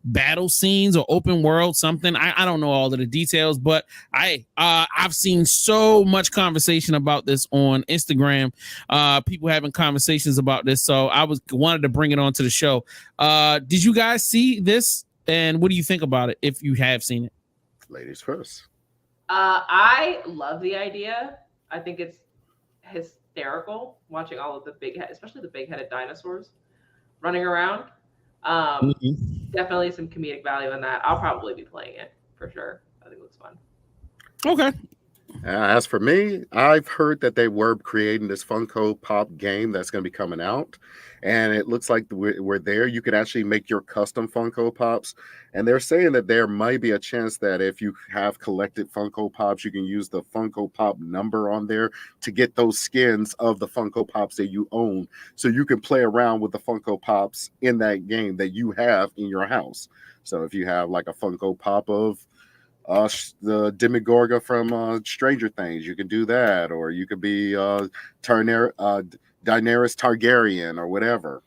battle scenes or open world something. I don't know all of the details, but I've seen so much conversation about this on Instagram, people having conversations about this, so I wanted to bring it onto the show. Did you guys see this, and what do you think about it if you have seen it? Ladies first. I love the idea. I think it's hysterical watching all of the especially the big-headed dinosaurs running around. Definitely some comedic value in that. I'll probably be playing it for sure. I think it looks fun. Okay. As for me, I've heard that they were creating this Funko Pop game that's going to be coming out, and it looks like we're there. You can actually make your custom Funko Pops, and they're saying that there might be a chance that if you have collected Funko Pops, you can use the Funko Pop number on there to get those skins of the Funko Pops that you own, so you can play around with the Funko Pops in that game that you have in your house. So if you have like a Funko Pop of the Demogorgon from Stranger Things, you can do that, or you could be Daenerys Targaryen or whatever.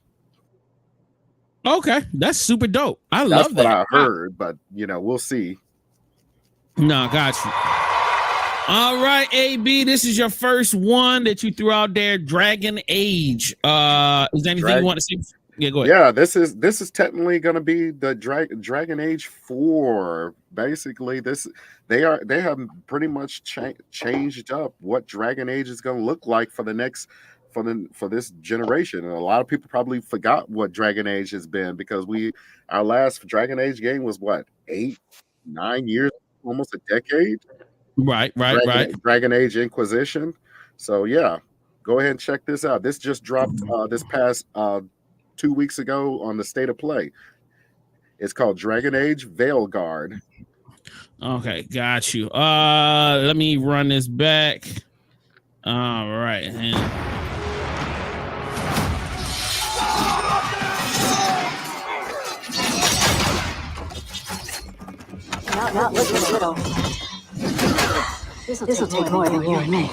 Okay, that's super dope. I That's love that. what I heard, but we'll see. No, got you. All right, AB, this is your first one that you threw out there, Dragon Age. Is there anything you want to say? Yeah, go ahead. Yeah, this is technically going to be the Dragon Age 4. Basically, they have pretty much changed up what Dragon Age is going to look like for the next for this generation. And a lot of people probably forgot what Dragon Age has been, because our last Dragon Age game was what, 8-9 years, almost a decade. Right. Dragon Age Inquisition. So yeah, go ahead and check this out. This just dropped this past 2 weeks ago on the State of Play. It's called Dragon Age Veilguard. Okay, got you. Let me run this back. All right. Not looking little. This'll take more than you and me.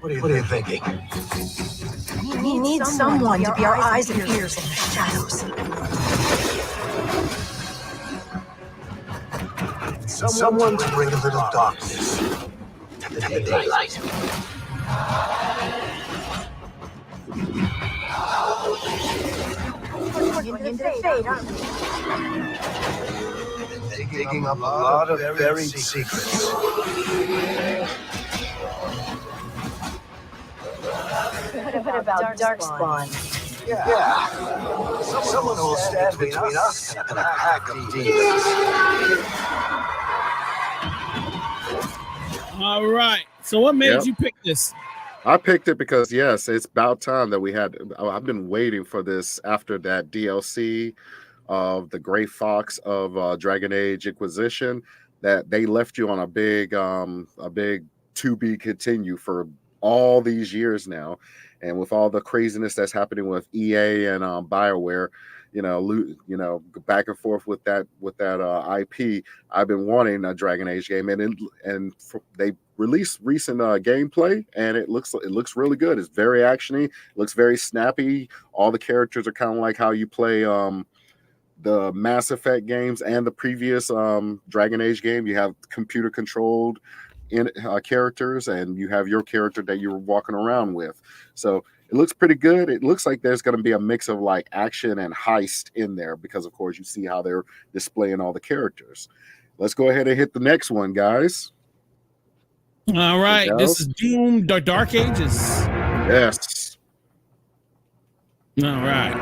What are you thinking? We need someone to be our eyes and ears in the shadows. Someone to bring a little darkness to the daylight. They're digging up a lot of buried secrets. What about Darkspawn? Yeah. Someone who will stand between us and a pack of demons. All right. So what made you pick this? I picked it because, yes, it's about time that we had. I've been waiting for this after that DLC of the Gray Fox of Dragon Age Inquisition, that they left you on a big to be continue for all these years now. And with all the craziness that's happening with EA and BioWare, back and forth with that IP, I've been wanting a Dragon Age game, and they released recent gameplay, and it looks really good. It's very actiony, it looks very snappy. All the characters are kind of like how you play the Mass Effect games and the previous Dragon Age game. You have computer controlled characters, and you have your character that you're walking around with. So it looks pretty good. It looks like there's going to be a mix of like action and heist in there because, of course, you see how they're displaying all the characters. Let's go ahead and hit the next one, guys. All right, this is Doom: The Dark Ages. Yes. All right.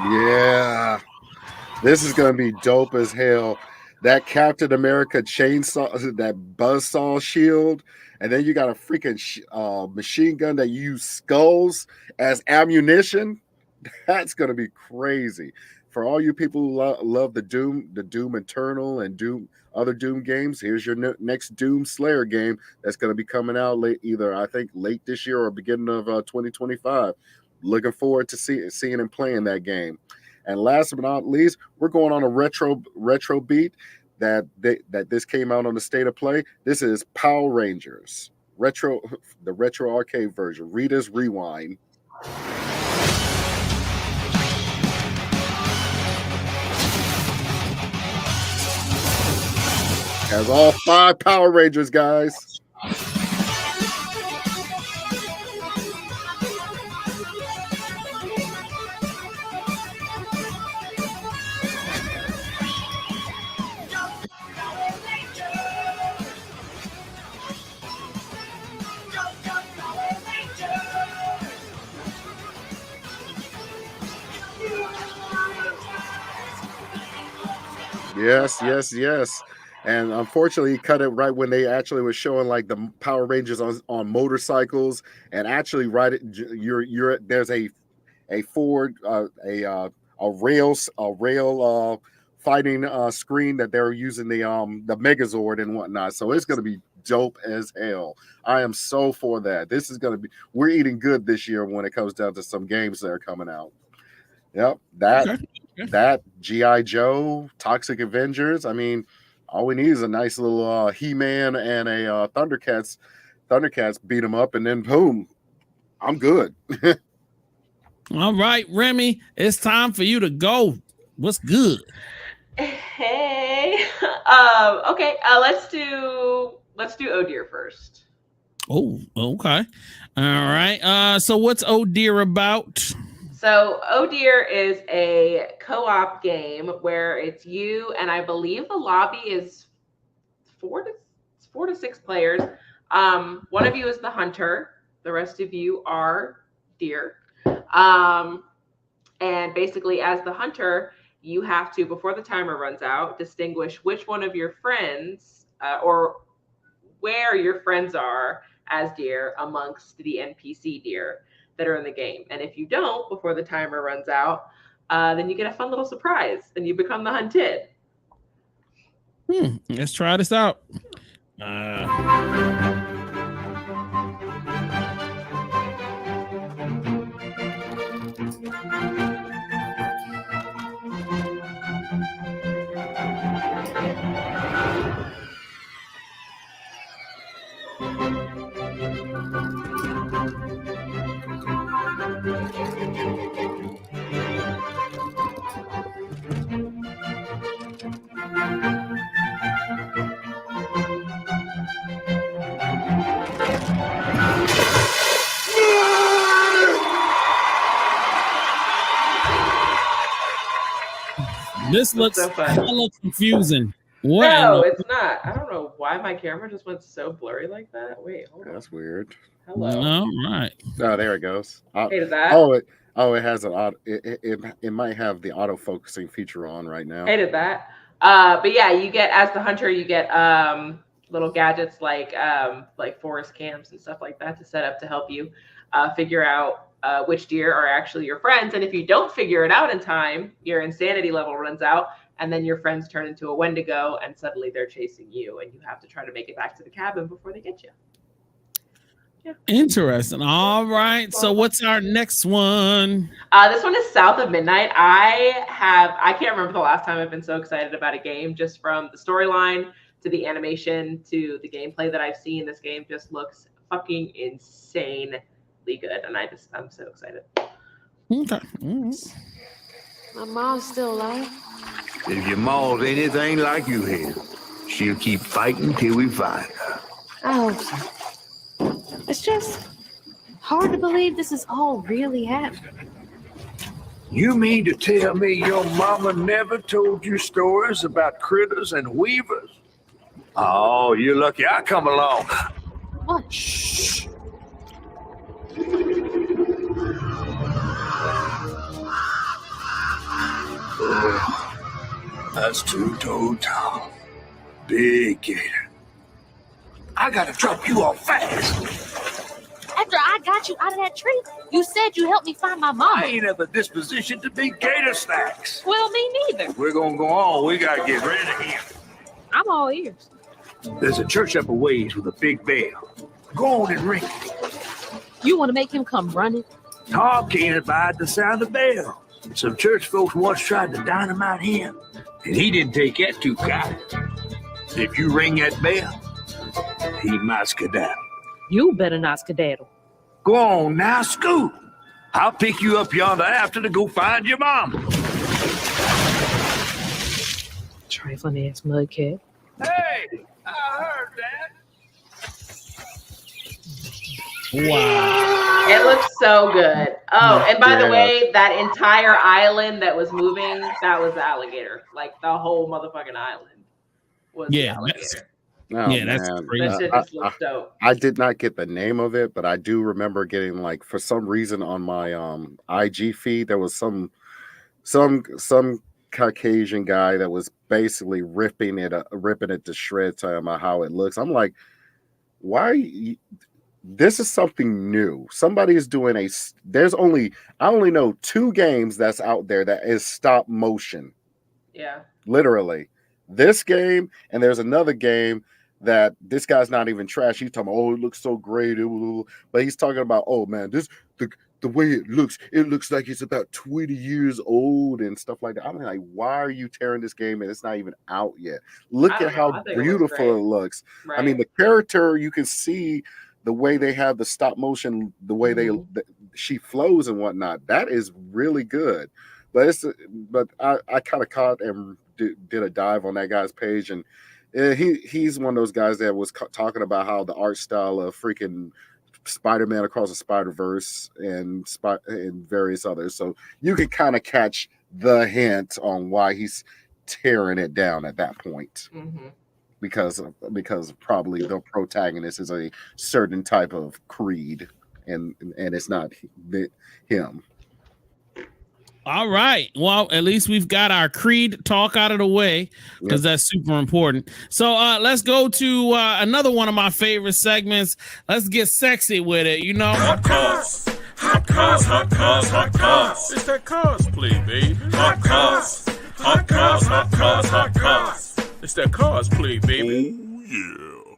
Yeah. This is going to be dope as hell. That Captain America chainsaw, that buzzsaw shield, and then you got a freaking machine gun that you use skulls as ammunition. That's going to be crazy. For all you people who love the Doom Eternal and other Doom games, here's your next Doom Slayer game that's going to be coming out either I think late this year or beginning of 2025. Looking forward to seeing and playing that game. And last but not least, we're going on a retro beat that this came out on the State of Play. This is Power Rangers the retro arcade version. Rita's Rewind. Has all 5 Power Rangers, guys. Yes. And unfortunately, he cut it right when they actually were showing like the Power Rangers on motorcycles, and actually there's a Ford a rail fighting screen that they're using the Megazord and whatnot. So it's going to be dope as hell. I am so for that. This is going to be, we're eating good this year when it comes down to some games that are coming out. Yep, that G.I. Joe, Toxic Avengers. I mean, all we need is a nice little He-Man and a Thundercats. Thundercats beat them up, and then boom, I'm good. All right, Remi, it's time for you to go. What's good? Hey, okay. Let's do Oh Dear first. Oh, okay. All right. So what's Oh Dear about? So Oh Dear is a co-op game where it's you, and I believe the lobby is 4 to 6 players. One of you is the hunter. The rest of you are deer. And basically, as the hunter, you have to, before the timer runs out, distinguish which one of your friends or where your friends are as deer amongst the NPC deer that are in the game. And if you don't, before the timer runs out, then you get a fun little surprise and you become the hunted. Let's try this out. This looks so fun. hella confusing. What? No, it's not. I don't know why my camera just went so blurry like that. Wait, hold on. That's weird. Hello. All right. Oh, there it goes. Hey, does that? It has an auto. It might have the auto focusing feature on right now. Hated that. But yeah, you get, as the hunter, you get little gadgets like forest cams and stuff like that to set up to help you figure out which deer are actually your friends. And if you don't figure it out in time, your insanity level runs out, and then your friends turn into a Wendigo, and suddenly they're chasing you, and you have to try to make it back to the cabin before they get you. Yeah. Interesting. All right. So what's our next one? This one is South of Midnight. I can't remember the last time I've been so excited about a game, just from the storyline to the animation to the gameplay that I've seen. This game just looks fucking insanely good, and I'm so excited. Okay. My mom's still alive. If your mom's anything like you here, she'll keep fighting till we find her. I hope so. It's just hard to believe this is all really happening. You mean to tell me your mama never told you stories about critters and weavers? Oh, you're lucky I come along. What? Shh. That's two-toed Tom. Big gator. I gotta drop you off fast. After I got you out of that tree, you said you helped me find my mom. I ain't at the disposition to be gator snacks. Well, me neither. We're gonna go on. We gotta get rid of him. I'm all ears. There's a church up a ways with a big bell. Go on and ring it. You want to make him come running? Tom can't abide the sound of the bell. Some church folks once tried to dynamite him, and he didn't take that too kindly. If you ring that bell, he might skedaddle. You better not skedaddle. Go on now, scoot. I'll pick you up yonder after to go find your mom. Trifling ass mudcat. Hey, I heard that. Wow. It looks so good. Oh, and by the way, that entire island that was moving, that was the alligator. Like the whole motherfucking island was the alligator. That's crazy. That shit just looks dope. I did not get the name of it, but I do remember getting, like, for some reason on my IG feed, there was some Caucasian guy that was basically ripping it to shreds, talking about how it looks. I'm like, why? This is something new. Somebody is doing I only know 2 games that's out there that is stop motion. Yeah. Literally. This game, and there's another game that this guy's not even trash. He's talking about, oh, it looks so great. But he's talking about, oh man, the way it looks like it's about 20 years old and stuff like that. I'm like, why are you tearing this game and it's not even out yet? Look at how beautiful it looks. Right. I mean, the character, you can see the way they have the stop motion, the way she flows and whatnot. That is really good. But I kind of caught and did a dive on that guy's page, and he's one of those guys that was talking about how the art style of freaking Spider-Man Across the Spider-Verse and various others. So you can kind of catch the hint on why he's tearing it down at that point. Mm-hmm. Because probably the protagonist is a certain type of creed, and it's not him. All right. Well, at least we've got our creed talk out of the way, because that's super important. So let's go to another one of my favorite segments. Let's get sexy with it. You know, hot cars, hot cars, hot cars, hot cars. It's that cosplay, baby. Hot cars, hot cars, hot cars, hot cars. It's that cosplay, baby. Oh, yeah.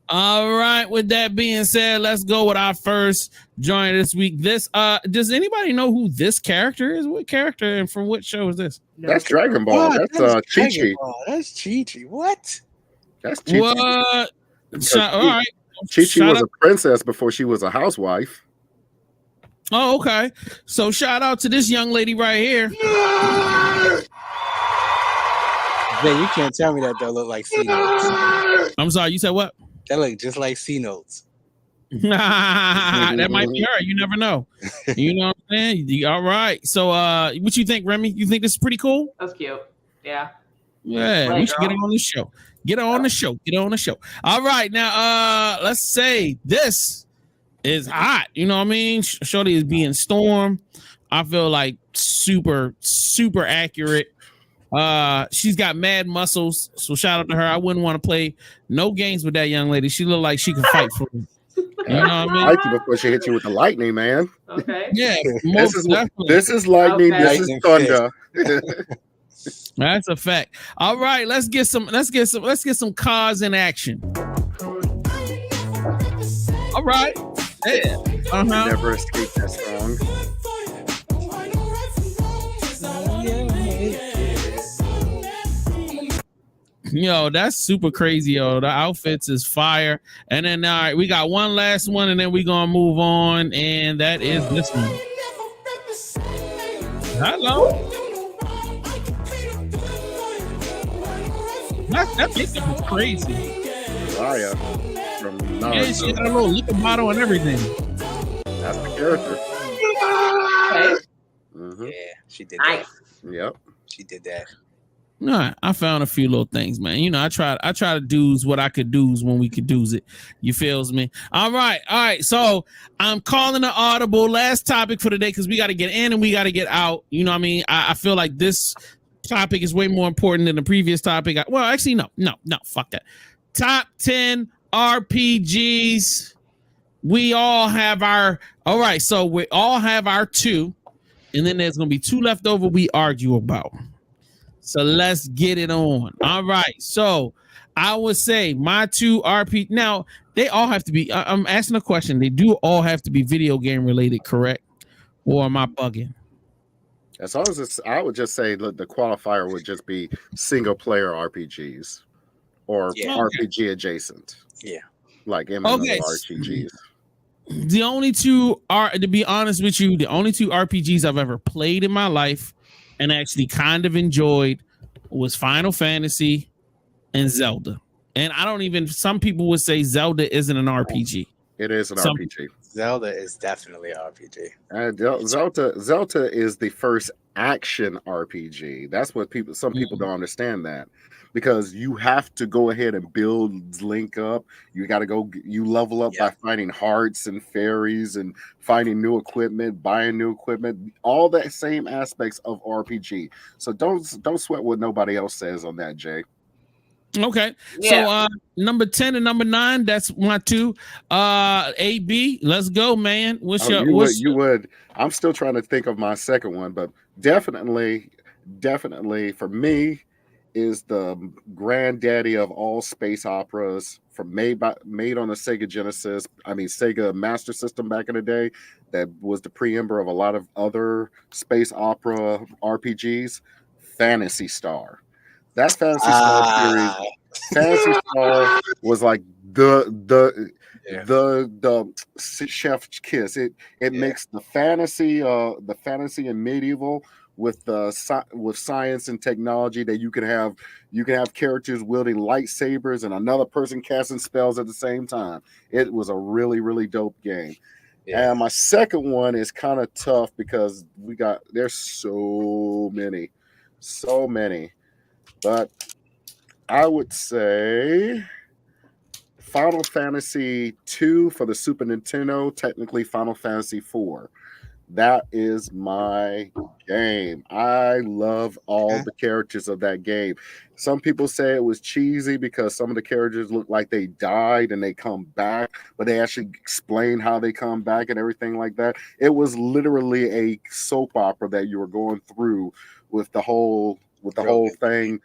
All right. With that being said, let's go with our first joint this week. Does anybody know who this character is? What character and from what show is this? That's Dragon Ball. What? That's Chi-Chi. That's Chi-Chi. What? That's Chi-Chi. What? All right. Chi-Chi was a princess before she was a housewife. Oh, okay. So shout out to this young lady right here. Man, you can't tell me that don't look like C notes. I'm sorry, you said what? That look just like C notes. That might be her. You never know. You know what All right. So, what you think, Remy? You think this is pretty cool? That's cute. Yeah. Yeah, Play, we should get girl. on the show. Get on the show. Get on the show. All right, now, let's say this is hot. You know what I mean? Shorty is being stormed. I feel like super accurate. She's got mad muscles, so shout out to her. I wouldn't want to play no games with that young lady. She look like she can fight for me. You know what I mean? Like you before she hit you with the lightning, man. Okay. Yeah, This is lightning. Okay. This is thunder. That's a fact. All right, let's get some cars in action. All right. Yeah. Never escape that song. Yo, that's super crazy, yo. The outfits is fire. And then, all right, we got one last one, and then we're going to move on, and that is this one. Hello. That picture was crazy. Raya from Naruto. Yeah, she got a little liquor bottle and everything. That's the character. Okay. Mm-hmm. Yeah, she did Nice. that. Yep. She did that. No, I found a few little things, man. You know, I try to do's what I could do's when we could do's it. You feels me? All right. So I'm calling an audible. Last topic for today because we got to get in and we got to get out. You know what I mean? I feel like this topic is way more important than the previous topic. Well, actually, no, fuck that. Top 10 RPGs. We all have our. All right, so we all have our 2, and then there's gonna be 2 left over we argue about. So let's get it on. All right. So I would say my 2 RPG. Now, they all have to be. I'm asking a question. They do all have to be video game related, correct? Or am I bugging? As long as it's, I would just say the qualifier would just be single player RPGs or RPG adjacent. Yeah. Like MMORPGs. The only 2 are, to be honest with you, the only 2 RPGs I've ever played in my life and actually kind of enjoyed was Final Fantasy and Zelda. And I don't even, some people would say Zelda isn't an RPG. It is an RPG. Zelda is definitely an RPG. Zelda is the first action RPG. That's what some people don't understand that. Because you have to go ahead and build Link up. You got to go. You level up by finding hearts and fairies and finding new equipment, buying new equipment. All that same aspects of RPG. So don't sweat what nobody else says on that, Jay. Okay. Yeah. So number 10 and number 9. That's my 2. AB. Let's go, man. You would. I'm still trying to think of my second one, but definitely for me. Is the granddaddy of all space operas made on the Sega Genesis, Sega Master System back in the day. That was the preamble of a lot of other space opera RPGs. Phantasy Star. That Phantasy Star series, Phantasy Star was like the chef's kiss. It makes the fantasy and medieval with science and technology that you can have characters wielding lightsabers and another person casting spells at the same time. It was a really, really dope game. Yeah. And my second one is kind of tough because there's so many, but I would say Final Fantasy 2 for the Super Nintendo, technically Final Fantasy 4. That is my game. I love all the characters of that game. Some people say it was cheesy because some of the characters look like they died and they come back, but they actually explain how they come back and everything like that. It was literally a soap opera that you were going through with the whole thing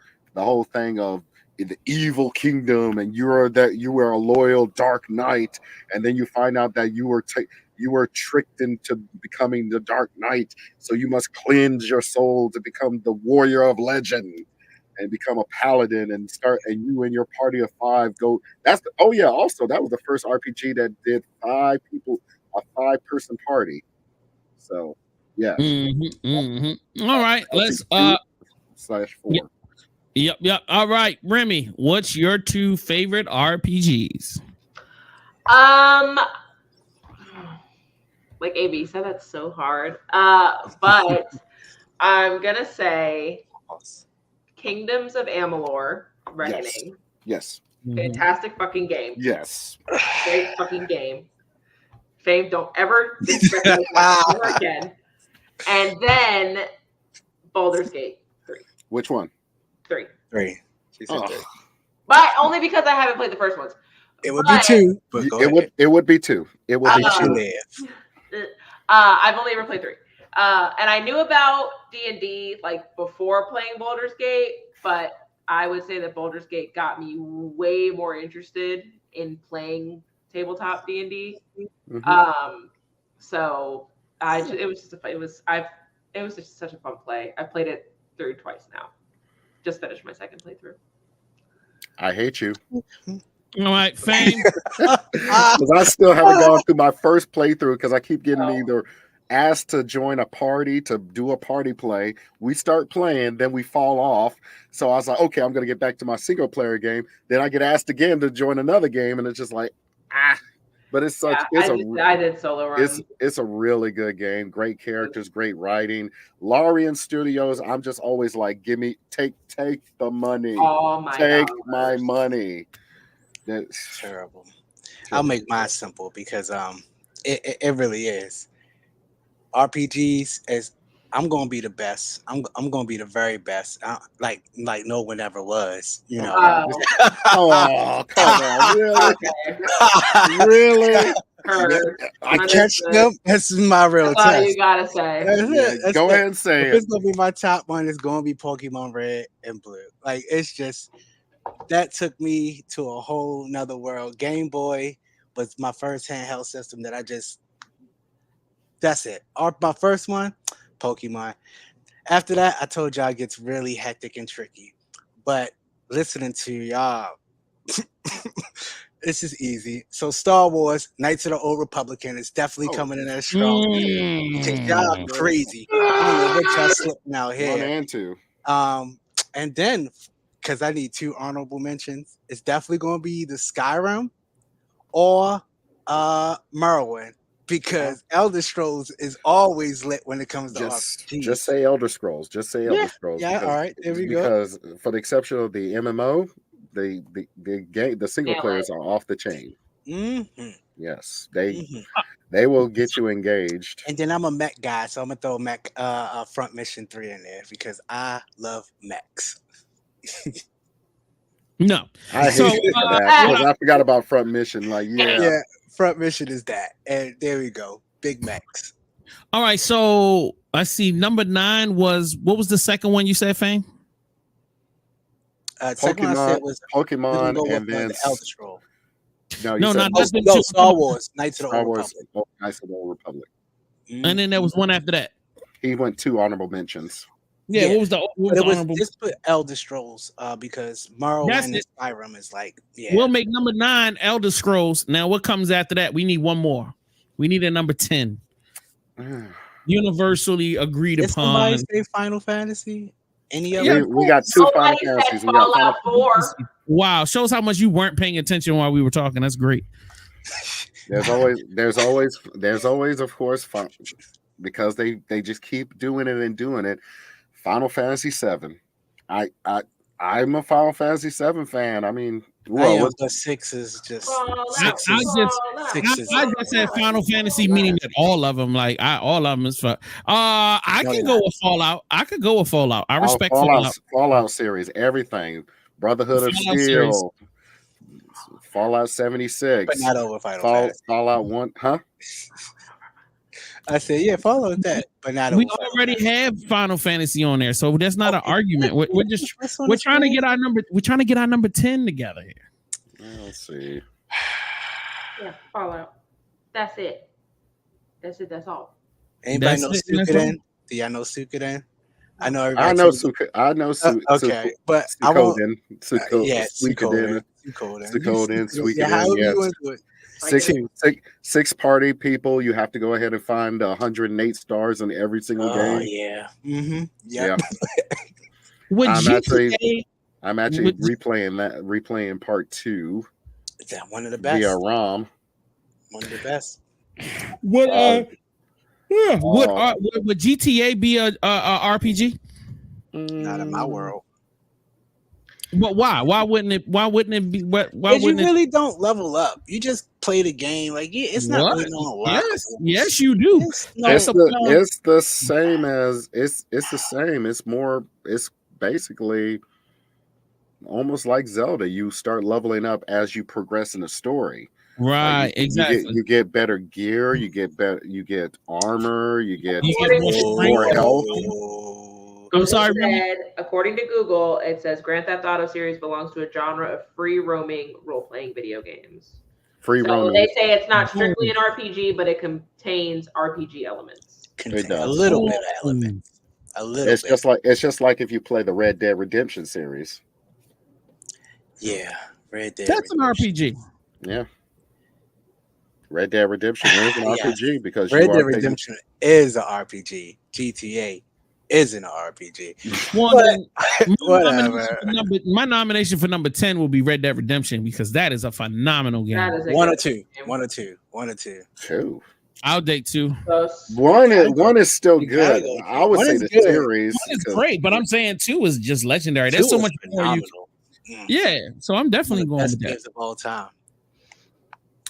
of the evil kingdom, and you were a loyal dark knight, and then you find out that you were tricked into becoming the Dark Knight, so you must cleanse your soul to become the warrior of legend and become a paladin and you and your party of 5 go. Also that was the first RPG that did 5 people, a 5-person party. So yeah. All right, let's /4. Yep. All right, Remy, what's your 2 favorite RPGs? Like AB said, that's so hard. But I'm gonna say Kingdoms of Amalur Reckoning. Yes. Fantastic fucking game. Yes. Great fucking game. Fame, don't ever disrespect that ever again. And then Baldur's Gate 3. Which one? 3. She said 3. But only because I haven't played the first ones. It would be 2. But it would be 2. It would be 2. I've only ever played 3. And I knew about D&D like before playing Baldur's Gate, but I would say that Baldur's Gate got me way more interested in playing tabletop D&D. So it was just such a fun play. I played it through twice now. Just finished my second playthrough. I hate you. All right, Fame. Because I still haven't gone through my first playthrough because I keep getting either asked to join a party to do a party play. We start playing, then we fall off. So I was like, okay, I'm going to get back to my single player game. Then I get asked again to join another game, and it's just like, But it's such. I did solo run. It's a really good game. Great characters, great writing. Larian Studios. I'm just always like, take the money. Take my money. That's terrible. I'll make mine simple because it really is. RPGs is I'm gonna be the best. I'm gonna be the very best. Like no one ever was. You know. Oh, come on, really? I catch them. This is my real That's all test. you gotta say. Go ahead and say it. It's gonna be my top one. It's gonna be Pokemon Red and Blue. Like it's just that took me to a whole nother world. Game Boy was my first handheld system that I just. That's it. My first one, Pokemon. After that, I told y'all it gets really hectic and tricky. But listening to y'all, this is easy. So Star Wars, Knights of the Old Republican is definitely coming in there strong. Y'all crazy. I don't know what y'all slipping out here. 1 and 2. And then, because I need 2 honorable mentions, it's definitely going to be the Skyrim or Morrowind. Because Elder Scrolls is always lit when it comes to RPGs. Just say Elder Scrolls. Just say Elder Scrolls. Yeah, because, all right. There we go. Because for the exception of the MMO, the game, the single players are off the chain. Yes, they will get you engaged. And then I'm a mech guy, so I'm gonna throw mech Front Mission 3 in there because I love mechs. No, I hate that because I forgot about Front Mission. Like, yeah. Front Mission is that, and there we go, Big Macs. All right, so I see number 9 was what was the second one you said, Fame? Second one I said was Pokemon, and then the Elder Scroll. No, Star Wars, Knights of the Old Republic. Knights of the Old Republic. And then there was one after that. He went 2 honorable mentions. Yeah, what was the honorable? Just put Elder Scrolls because Morrowind and Skyrim is like, We'll make number 9 Elder Scrolls. Now, what comes after that? We need one more. We need a number 10. Universally agreed upon. Somebody say Final Fantasy? Any other? Yeah, we got 2 Final Fantasies. We got Final 4. Wow, shows how much you weren't paying attention while we were talking. That's great. There's always, of course, because they just keep doing it and doing it. Final Fantasy 7. I'm a Final Fantasy 7 fan. I mean, but 6 is just. I just said Final Fantasy, meaning that all of them, all of them is fun. I can go with Fallout. I could go with Fallout. I respect Fallout. Fallout series, everything. Brotherhood of Steel. Series. Fallout 76. But not over Final Fantasy. Fallout 1, huh? I said, follow that, but not. We already have Final Fantasy on there, so that's not an argument. We're trying to get our number. We're trying to get our number 10 together here. Let's see. Yeah, Fallout. That's it. That's all. Anybody know Suikoden? Do y'all know Suikoden? I know everybody. I know Suikoden. I know okay, but Suikoden. Suikoden. Yeah, how you want to do it? 6 party people. You have to go ahead and find 108 stars in every single game. Oh yeah. Mm-hmm. Yep. Yeah. I'm actually replaying part 2. Is that one of the best? Via ROM. One of the best. Yeah. Would GTA be a RPG? Not in my world. But why? Why wouldn't it? Why wouldn't it be? Why Because you wouldn't really don't level up. You just play the game. Like it's not What? really no luck. Yes, you do. It's the same as it's the same. It's basically almost like Zelda. You start leveling up as you progress in the story. Right, exactly. You get better gear, you get armor, you get more health. I'm sorry, according to Google, it says Grand Theft Auto series belongs to a genre of free roaming role-playing video games. Roaming. They say it's not strictly an RPG, but it contains RPG elements. It does. A little bit of elements. A little. It's just like if you play the Red Dead Redemption series. Yeah, Red Dead. That's Redemption. an RPG. Yeah. Red Dead Redemption is an RPG because Red Dead Redemption is an RPG. GTA isn't an RPG. Whatever. My nomination for number 10 will be Red Dead Redemption because that is a phenomenal game. One or two. Two. I'll date two. One is still good. I would say the series is great, but I'm saying two is just legendary. There's so much more you. Yeah, so I'm definitely going with that. Games of all time.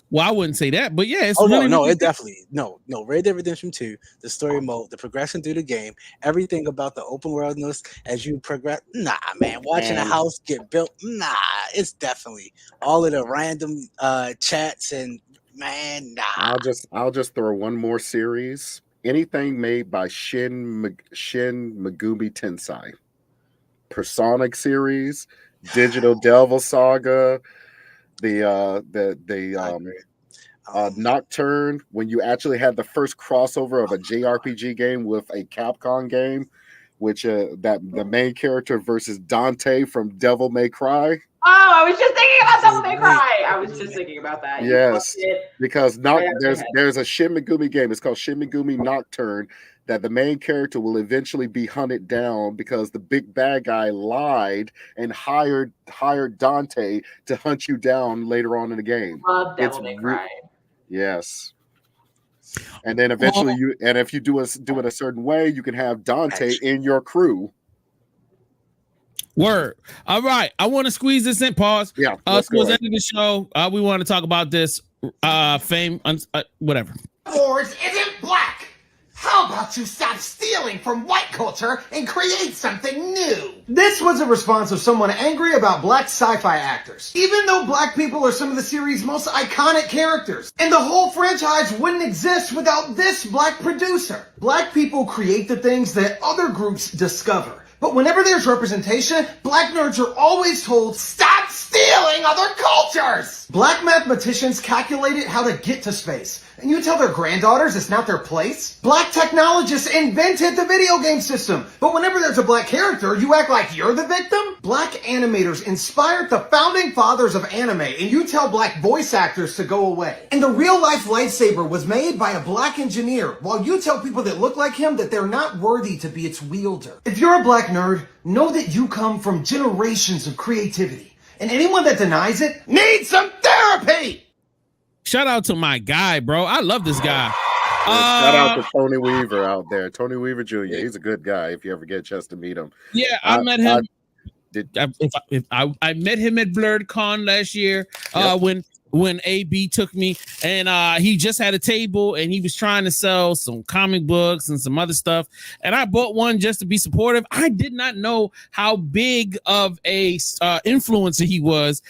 Well, I wouldn't say that, but yeah, it's it definitely no. Red Dead Redemption 2, the story mode, the progression through the game, everything about the open worldness as you progress. Nah, man, watching a house get built. Nah, it's definitely all of the random chats and man. Nah, I'll just throw one more series. Anything made by Shin Megumi Tensei, Personic series, Digital Devil Saga. The Nocturne, when you actually had the first crossover of a JRPG game with a Capcom game, which that the main character versus Dante from Devil May Cry. Oh, I was just thinking about Devil May Cry. I was just thinking about that. Yes, because there's a Shin Megumi game. It's called Shin Megumi Nocturne. That the main character will eventually be hunted down because the big bad guy lied and hired Dante to hunt you down later on in the game. Love Devil May Cry. Yes. And then eventually if you do it a certain way, you can have Dante in your crew. Word. All right. I want to squeeze this in. Pause. Yeah. Towards the end of the show, we want to talk about this fame, whatever. Wars isn't black. How about you stop stealing from white culture and create something new? This was a response of someone angry about black sci-fi actors. Even though black people are some of the series' most iconic characters, and the whole franchise wouldn't exist without this black producer. Black people create the things that other groups discover. But whenever there's representation, black nerds are always told, stop stealing other cultures! Black mathematicians calculated how to get to space. And you tell their granddaughters it's not their place? Black technologists invented the video game system. But whenever there's a black character, you act like you're the victim? Black animators inspired the founding fathers of anime, and you tell black voice actors to go away. And the real-life lightsaber was made by a black engineer, while you tell people that look like him that they're not worthy to be its wielder. If you're a black nerd, know that you come from generations of creativity. And anyone that denies it needs some therapy! Shout out to my guy, bro. I love this guy. Shout out to Tony Weaver out there. Tony Weaver Jr. He's a good guy if you ever get a chance to meet him. Yeah, I met him. I met him at Blurred Con last year when AB took me, and he just had a table and he was trying to sell some comic books and some other stuff, and I bought one just to be supportive. I did not know how big of a influencer he was,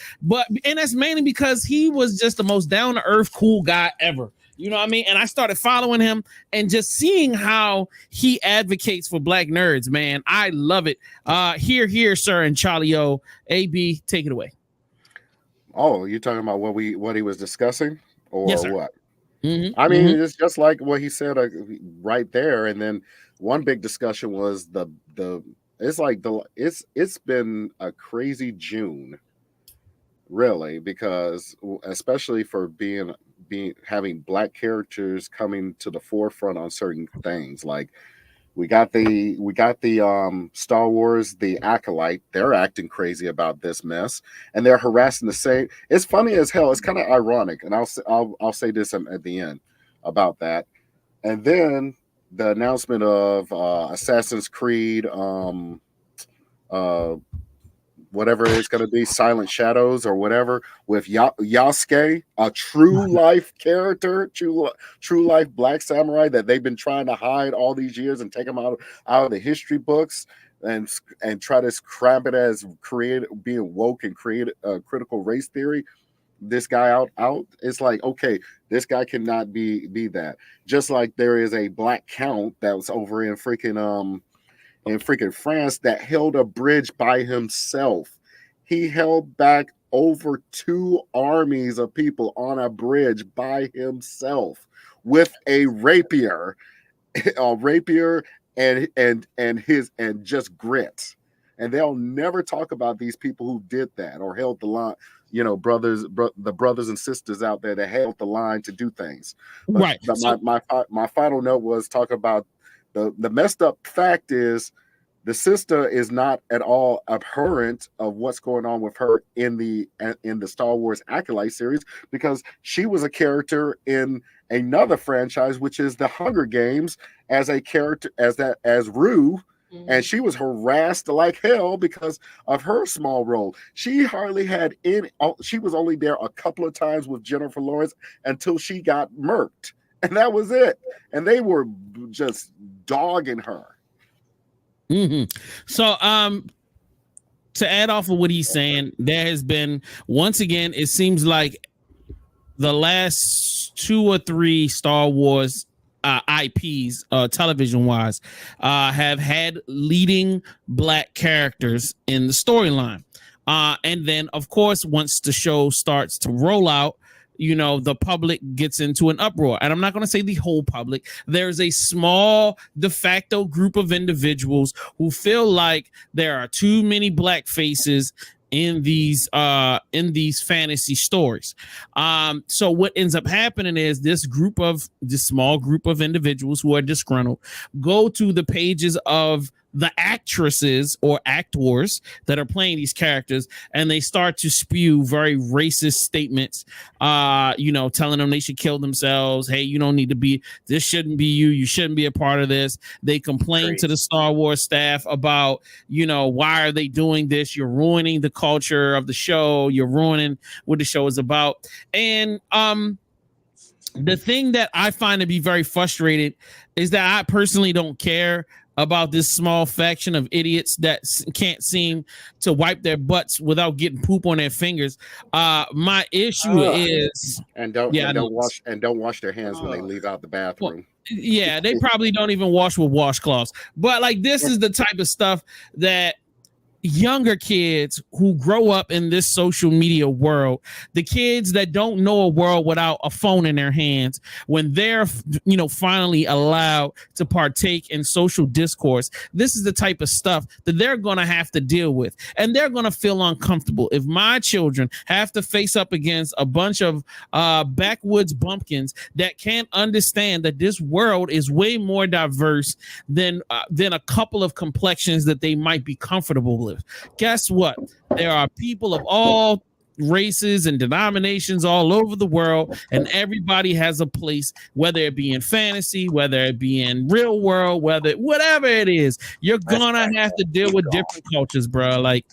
and that's mainly because he was just the most down-to-earth cool guy ever. You know what I mean? And I started following him and just seeing how he advocates for black nerds, man. I love it. Here, sir, and Charlie O. AB, take it away. Oh, you're talking about what he was discussing, or yes, what? Mm-hmm. I mean, it's just like what he said right there. And then one big discussion was it's been a crazy June, really, because especially for having black characters coming to the forefront on certain things. Like we got the Star Wars, the Acolyte. They're acting crazy about this mess, and they're harassing the same. It's funny as hell. It's kind of ironic, and I'll say this at the end about that. And then the announcement of Assassin's Creed, whatever it's going to be, Silent Shadows or whatever, with Yasuke, a true life character, true life black samurai that they've been trying to hide all these years and take him out of the history books and try to scrap it as being woke and create critical race theory. This guy out, it's like, okay, this guy cannot be that. Just like there is a black count that was over in freaking France that held a bridge by himself. He held back over 2 armies of people on a bridge by himself with a rapier, and just grit. And they'll never talk about these people who did that or held the line. You know, the brothers and sisters out there that held the line to do things. But, right. But my final note was talk about the messed up fact is the sister is not at all abhorrent of what's going on with her in the Star Wars Acolyte series, because she was a character in another franchise, which is the Hunger Games, as a character as Rue. And she was harassed like hell because of her small role. She hardly had she was only there a couple of times with Jennifer Lawrence until she got murked. And that was it. And they were just dogging her. Mm-hmm. So, to add off of what he's saying, there has been, once again, it seems like the last 2 or 3 Star Wars IPs, television wise, have had leading black characters in the storyline. And then, of course, once the show starts to roll out, you know, the public gets into an uproar. And I'm not going to say the whole public. There's a small de facto group of individuals who feel like there are too many black faces in these fantasy stories. So what ends up happening is this small group of individuals who are disgruntled go to the pages of the actresses or actors that are playing these characters, and they start to spew very racist statements, telling them they should kill themselves. Hey, you don't need to be, this shouldn't be you. You shouldn't be a part of this. They complain to the Star Wars staff about, why are they doing this? You're ruining the culture of the show. You're ruining what the show is about. And, the thing that I find to be very frustrated is that I personally don't care about this small faction of idiots that can't seem to wipe their butts without getting poop on their fingers. My issue is don't wash their hands when they leave out the bathroom. Yeah, they probably don't even wash with washcloths. But like, this is the type of stuff that younger kids who grow up in this social media world, the kids that don't know a world without a phone in their hands, when they're finally allowed to partake in social discourse, this is the type of stuff that they're going to have to deal with, and they're going to feel uncomfortable. If my children have to face up against a bunch of backwoods bumpkins that can't understand that this world is way more diverse than a couple of complexions that they might be comfortable with, guess what? There are people of all races and denominations all over the world, and everybody has a place, whether it be in fantasy, whether it be in real world, whatever it is, you're gonna have to deal with different cultures, bro. Like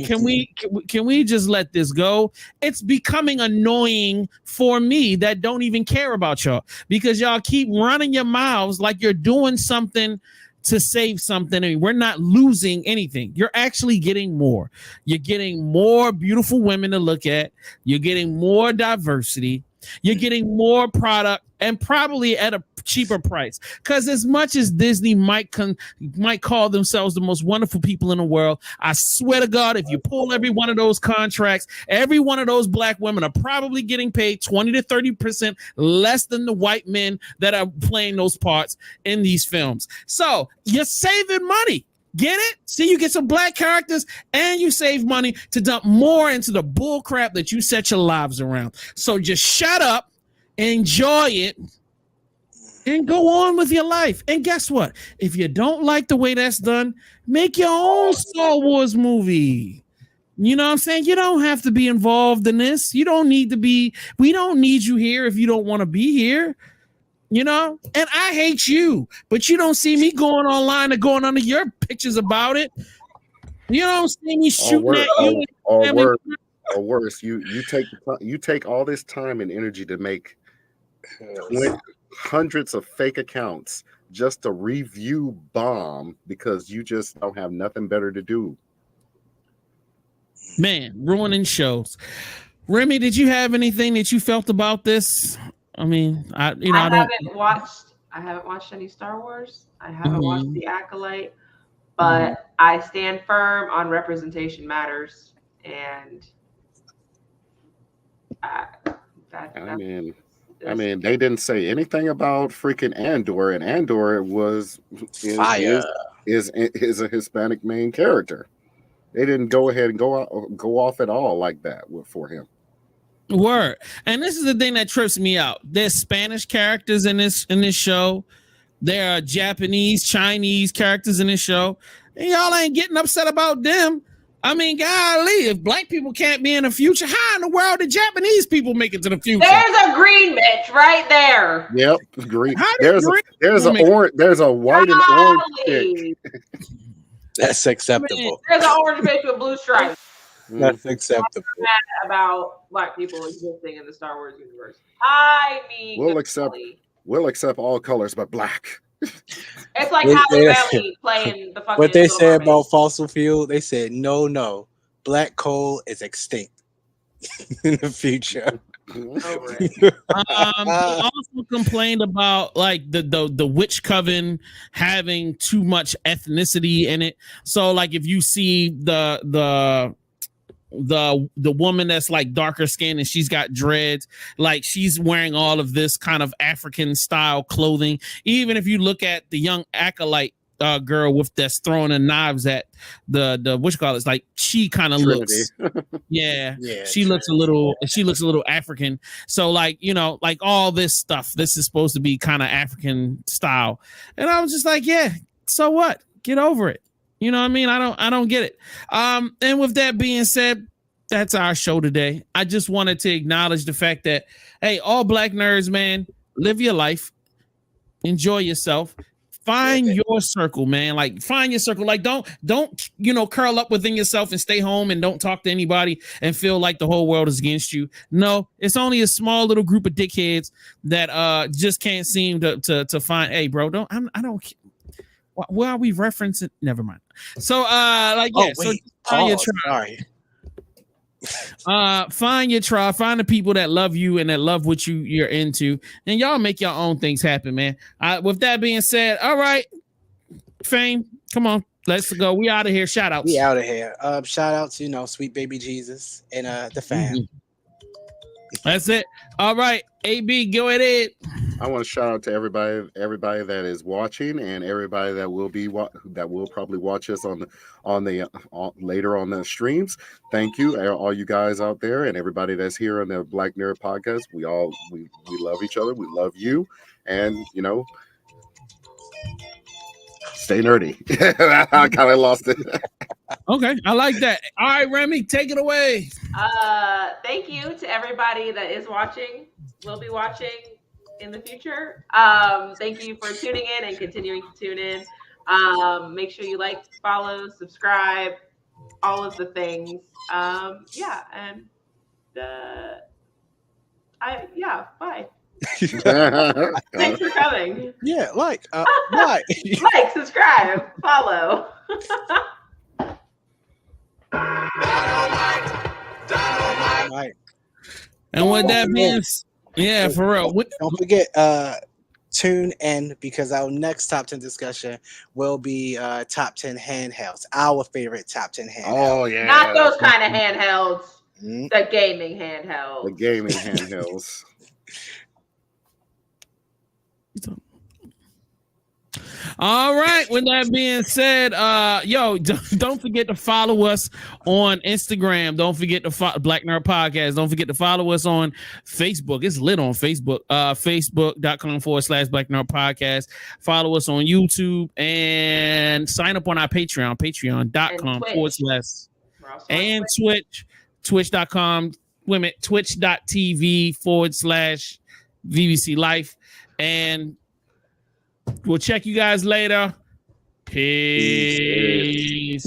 can we just let this go? It's becoming annoying for me that don't even care about y'all, because y'all keep running your mouths like you're doing something to save something, and we're not losing anything. You're actually getting more. You're getting more beautiful women to look at. You're getting more diversity. You're getting more product, and probably at a cheaper price. Because as much as Disney might call themselves the most wonderful people in the world, I swear to God, if you pull every one of those contracts, every one of those black women are probably getting paid 20 to 30% less than the white men that are playing those parts in these films. So you're saving money. Get it? See, you get some black characters and you save money to dump more into the bull crap that you set your lives around. So just shut up, enjoy it, and go on with your life. And guess what? If you don't like the way that's done, make your own Star Wars movie. You know what I'm saying? You don't have to be involved in this. You don't need to be. We don't need you here if you don't want to be here. You know, and I hate you, but you don't see me going online and going under your pictures about it. You don't see me shooting at you. Or worse, you take all this time and energy to make hundreds of fake accounts just to review bomb because you just don't have nothing better to do. Man, ruining shows. Remi, did you have anything that you felt about this? I mean, I haven't watched any Star Wars. I haven't watched The Acolyte, but I stand firm on representation matters, and I mean, they didn't say anything about freaking Andor, and Andor is a Hispanic main character. They didn't go ahead and go off at all like that for him. Word. And this is the thing that trips me out. There's Spanish characters in this show. There are Japanese, Chinese characters in this show. And y'all ain't getting upset about them. I mean, golly, if black people can't be in the future, how in the world did Japanese people make it to the future? There's a green bitch right there. Yep, green. There's a white and orange chick. That's acceptable. I mean, there's an orange bitch with blue stripes. That's acceptable. I'm mad about black people existing in the Star Wars universe. I mean, we'll accept all colors but black. It's like Halle Bailey playing the fucking. What they say about fossil fuel, they said no, black coal is extinct in the future. He also complained about like the witch coven having too much ethnicity in it. So like if you see the woman that's like darker skin and she's got dreads, like she's wearing all of this kind of African style clothing. Even if you look at the young acolyte girl that's throwing the knives at the what you call it, like she kind of looks she looks a little African. So like, you know, like all this stuff, this is supposed to be kind of African style. And I was just like, yeah, so what? Get over it. You know what I mean? I don't get it. And with that being said, that's our show today. I just wanted to acknowledge the fact that, hey, all black nerds, man, live your life, enjoy yourself, find your circle, man. Like find your circle. Like don't curl up within yourself and stay home and don't talk to anybody and feel like the whole world is against you. No, it's only a small little group of dickheads that just can't seem to find. Hey, bro, I don't. Where are we referencing? Never mind. So, find your tribe. Find your tribe. Find the people that love you and that love what you're into, and y'all make your own things happen, man. With that being said, all right, Fame, come on, let's go. We out of here. Shout outs. We out of here. Shout out to sweet baby Jesus and the fam. That's it. All right, AB, go ahead. I want to shout out to everybody that is watching and everybody that will probably watch us later on the streams. Thank you, all you guys out there, and everybody that's here on the Black Nerd Podcast. We love each other. We love you, and stay nerdy. I kind of lost it. Okay, I like that. All right, Remi, take it away. Thank you to everybody that is watching, will be watching in the future. Thank you for tuning in and continuing to tune in. Make sure you like, follow, subscribe, all of the things. Bye. Thanks for coming. Yeah, like, subscribe, follow. Dynamite. And what that means, yeah, for real. Don't forget, tune in because our next top 10 discussion will be top 10 handhelds, our favorite top 10 handhelds. Oh yeah, not those kind of handhelds. The gaming handhelds. The gaming handhelds. All right. With that being said, don't forget to follow us on Instagram. Don't forget to follow Black Nerd Podcast. Don't forget to follow us on Facebook. It's lit on Facebook. Facebook.com/Black Nerd Podcast. Follow us on YouTube and sign up on our Patreon. Patreon.com/ and Twitch. Twitch.com. Twitch.tv/ VBC Life. And we'll check you guys later. Peace.